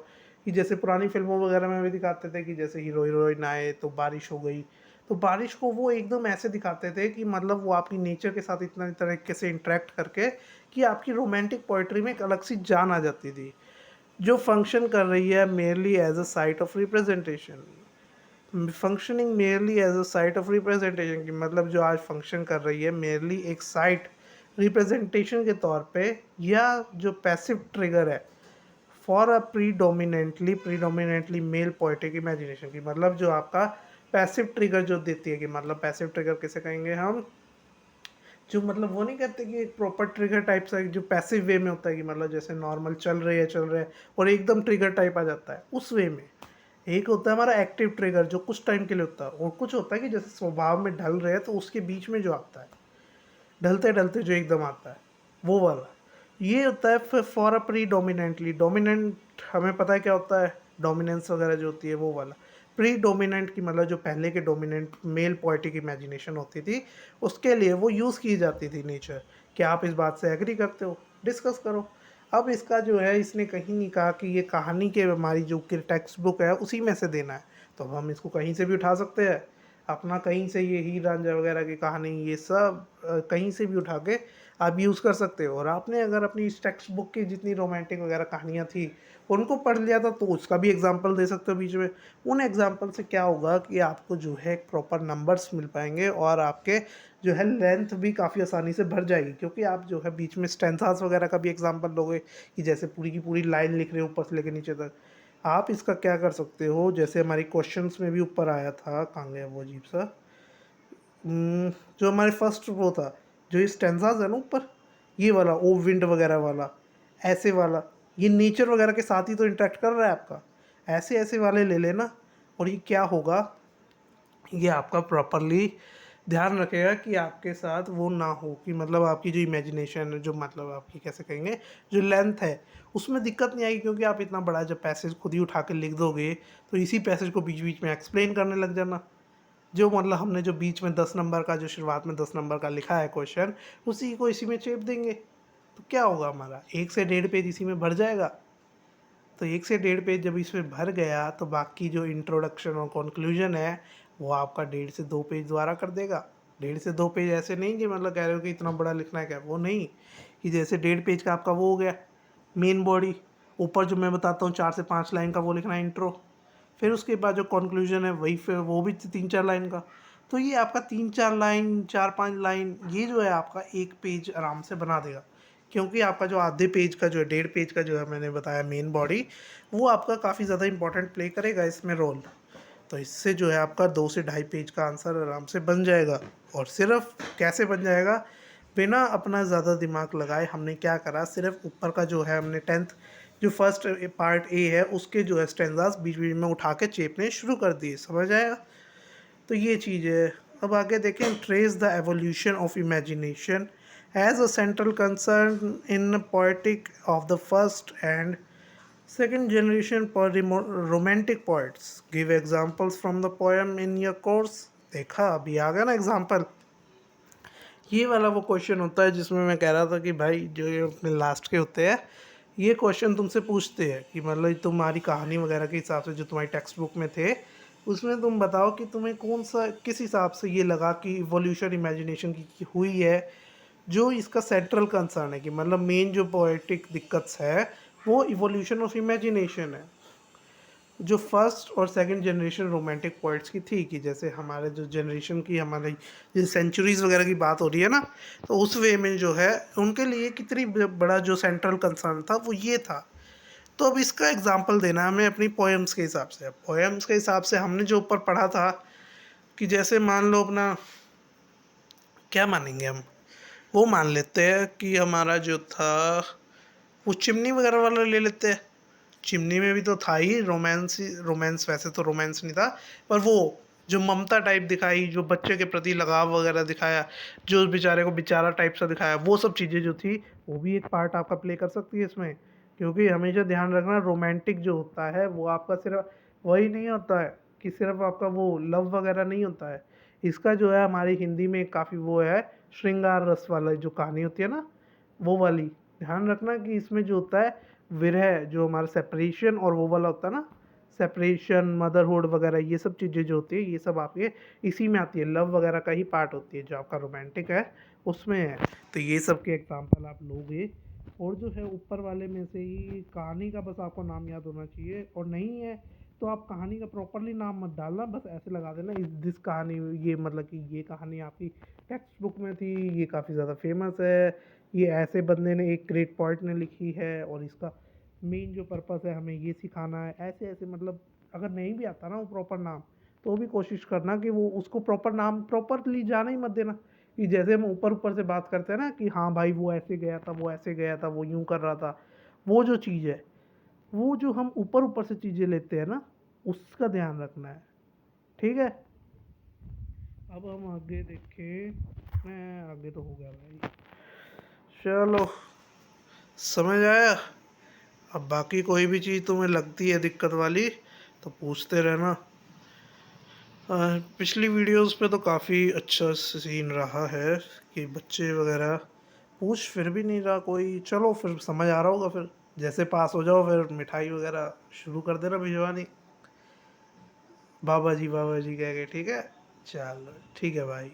कि जैसे पुरानी फिल्मों वगैरह में भी दिखाते थे कि जैसे हीरो हीरोइन आए तो बारिश हो गई, तो बारिश को वो एकदम ऐसे दिखाते थे कि मतलब वो आपकी नेचर के साथ इतना तरीके से इंटरेक्ट करके कि आपकी रोमांटिक पोइट्री में एक अलग सी जान आ जाती थी, जो फंक्शन कर रही है merely as a site of representation. Functioning merely as a site of representation की मतलब जो आज फंक्शन कर रही है मेयरली एक साइट रिप्रेजेंटेशन के तौर पे, या जो पैसिव ट्रिगर है for a predominantly male poetic imagination की, मतलब जो आपका पैसिव ट्रिगर जो देती है, कि मतलब पैसिव ट्रिगर किसे कहेंगे हम, जो मतलब वो नहीं कहते कि एक प्रॉपर ट्रिगर टाइप सा जो पैसिव वे में होता है, कि मतलब जैसे नॉर्मल चल रहे हैं और एकदम ट्रिगर टाइप आ जाता है उस वे में। एक होता है हमारा एक्टिव ट्रिगर जो कुछ टाइम के लिए होता है, और कुछ होता है कि जैसे स्वभाव में ढल रहे हैं तो उसके बीच में जो आता है, ढलते ढलते जो एकदम आता है वो वाला। ये होता है for a pre dominantly. Dominant हमें पता है क्या होता है, डोमिनेंस वगैरह जो होती है वो वाला। प्री डोमिनेंट की मतलब जो पहले के डोमिनेंट मेल पोएटिक इमेजिनेशन होती थी, उसके लिए वो यूज़ की जाती थी नेचर। क्या आप इस बात से एग्री करते हो? डिस्कस करो। अब इसका जो है इसने कहीं नहीं कहा कि ये कहानी के हमारी जो कि टेक्स्ट बुक है उसी में से देना है, तो अब हम इसको कहीं से भी उठा सकते हैं। अपना कहीं से ये हीर रांझा वगैरह की कहानी ये सब कहीं से भी उठा के आप यूज़ कर सकते हो। और आपने अगर अपनी इस टेक्स्ट बुक की जितनी रोमांटिक वगैरह कहानियाँ थी उनको पढ़ लिया था तो उसका भी एग्जाम्पल दे सकते हो बीच में। उन एग्जाम्पल से क्या होगा कि आपको जो है एक प्रॉपर नंबर्स मिल पाएंगे और आपके जो है लेंथ भी काफ़ी आसानी से भर जाएगी, क्योंकि आप जो है बीच में स्टेंसास वगैरह का भी एग्जाम्पल लोगे कि जैसे पूरी की पूरी लाइन लिख रहे हो ऊपर से लेकर नीचे तक। आप इसका क्या कर सकते हो, जैसे हमारी क्वेश्चंस में भी ऊपर आया था, कहाँ गया वो अजीब सा, जो हमारे फर्स्ट वो था, जो ये स्टेंसाज है ना ऊपर, ये वाला ओ विंड वगैरह वाला, ऐसे वाला, ये नेचर वगैरह के साथ ही तो इंटरेक्ट कर रहा है आपका। ऐसे ऐसे वाले ले लेना, और ये क्या होगा, ये आपका प्रॉपरली ध्यान रखेगा कि आपके साथ वो ना हो कि मतलब आपकी जो इमेजिनेशन है, जो मतलब आपकी कैसे कहेंगे जो लेंथ है उसमें दिक्कत नहीं आएगी, क्योंकि आप इतना बड़ा जब पैसेज खुद ही उठा के लिख दोगे तो इसी पैसेज को बीच बीच में एक्सप्लेन करने लग जाना। जो मतलब हमने जो बीच में 10 नंबर का, जो शुरुआत में 10 नंबर का लिखा है क्वेश्चन, उसी को इसी में चेप देंगे, तो क्या होगा, हमारा 1 से 1.5 पेज इसी में भर जाएगा। तो 1 से 1.5 पेज जब इसमें भर गया तो बाकी जो इंट्रोडक्शन और कंक्लूजन है वो आपका 1.5 से 2 पेज द्वारा कर देगा। 1.5 से 2 पेज ऐसे नहीं कि मतलब कह रहे हो कि इतना बड़ा लिखना है क्या, वो नहीं, कि जैसे 1.5 पेज का आपका वो हो गया मेन बॉडी, ऊपर जो मैं बताता हूँ 4 से 5 लाइन का वो लिखना है इंट्रो, फिर उसके बाद जो कंक्लूजन है वही फिर वो भी 3-4 लाइन का। तो ये आपका 3-4 लाइन 4-5 लाइन ये जो है आपका 1 पेज आराम से बना देगा, क्योंकि आपका जो आधे पेज का जो है 1.5 पेज का जो है मैंने बताया मेन बॉडी, वो आपका काफ़ी ज़्यादा इंपॉर्टेंट प्ले करेगा इसमें रोल। तो इससे जो है आपका 2 से 2.5 पेज का आंसर आराम से बन जाएगा। और सिर्फ कैसे बन जाएगा, बिना अपना ज़्यादा दिमाग लगाए हमने क्या करा, सिर्फ ऊपर का जो है हमने 10th जो फर्स्ट पार्ट ए है उसके जो है स्टेंजास बीच बीच में उठा के चेपने शुरू कर दिए, समझ आया। तो ये चीज़ है। अब आगे देखें, trace the evolution of imagination as a central concern in poetic of the first and second generation romantic poets. Give examples from the poem in your course. देखा अभी आ गया ना एग्जाम्पल। ये वाला वो क्वेश्चन होता है जिसमें मैं कह रहा था कि भाई जो ये अपने लास्ट के होते हैं, ये क्वेश्चन तुमसे पूछते हैं कि मतलब तुम्हारी कहानी वगैरह के हिसाब से जो तुम्हारी टेक्स्ट बुक में थे उसमें तुम बताओ कि तुम्हें कौन सा किस हिसाब से ये लगा कि इवोल्यूशन इमेजिनेशन की हुई है, जो इसका सेंट्रल कंसर्न है कि मतलब मेन जो पोएटिक दिक्कत है वो इवोल्यूशन ऑफ इमेजिनेशन है, जो फर्स्ट और सेकंड जनरेशन रोमांटिक पोइट्स की थी, कि जैसे हमारे जो जनरेशन की हमारी जो सेंचुरीज वगैरह की बात हो रही है ना, तो उस वे में जो है उनके लिए कितनी बड़ा जो सेंट्रल कंसर्न था वो ये था। तो अब इसका एग्जांपल देना है हमें अपनी पोएम्स के हिसाब से। पोएम्स के हिसाब से हमने जो ऊपर पढ़ा था कि जैसे मान लो अपना, क्या मानेंगे हम, वो मान लेते हैं कि हमारा जो था वो चिमनी वगैरह वाला ले लेते हैं। चिमनी में भी तो था ही रोमांस, रोमांस वैसे तो रोमांस नहीं था, पर वो जो ममता टाइप दिखाई, जो बच्चे के प्रति लगाव वगैरह दिखाया, जो बेचारे को बेचारा टाइप सा दिखाया, वो सब चीज़ें जो थी वो भी एक पार्ट आपका प्ले कर सकती है इसमें। क्योंकि हमेशा ध्यान रखना, रोमांटिक जो होता है वो आपका सिर्फ वही नहीं होता है कि सिर्फ आपका वो लव वगैरह नहीं होता है। इसका जो है हमारी हिंदी में काफ़ी वो है, श्रृंगार रस वाला जो कहानी होती है ना, वो वाली। ध्यान रखना कि इसमें जो होता है विरह, जो हमारा सेपरेशन और वो वाला होता है ना, सेपरेशन मदरहुड वगैरह, ये सब चीज़ें जो होती है ये सब आपके इसी में आती है, लव वगैरह का ही पार्ट होती है जो आपका रोमांटिक है उसमें है। तो ये सब के एग्जांपल आप लोगे। और जो है ऊपर वाले में से ही कहानी का बस आपको नाम याद होना चाहिए, और नहीं है तो आप कहानी का प्रॉपरली नाम मत डालना, बस ऐसे लगा देना इस दिस कहानी, ये मतलब कि ये कहानी आपकी टेक्स्ट बुक में थी, ये काफ़ी ज़्यादा फेमस है, ये ऐसे बंदे ने, एक ग्रेट पोइट ने लिखी है, और इसका मेन जो पर्पस है हमें ये सिखाना है, ऐसे ऐसे। मतलब अगर नहीं भी आता ना वो प्रॉपर नाम, तो भी कोशिश करना कि वो उसको प्रॉपर नाम प्रॉपरली जाना ही मत देना, कि जैसे हम ऊपर ऊपर से बात करते हैं ना कि हाँ भाई वो ऐसे गया था, वो ऐसे गया था, वो यूँ कर रहा था, वो जो चीज़ है, वो जो हम ऊपर ऊपर से चीज़ें लेते हैं ना, उसका ध्यान रखना है। ठीक है, अब हम आगे देखें। मैं आगे तो हो गया भाई, चलो समझ आया। अब बाकी कोई भी चीज़ तुम्हें लगती है दिक्कत वाली तो पूछते रहना। पिछली वीडियोस पे तो काफ़ी अच्छा सीन रहा है कि बच्चे वगैरह पूछ फिर भी नहीं रहा कोई। चलो फिर समझ आ रहा होगा, फिर जैसे पास हो जाओ फिर मिठाई वगैरह शुरू कर देना भिजवानी, बाबा जी कह के। ठीक है, चलो ठीक है भाई।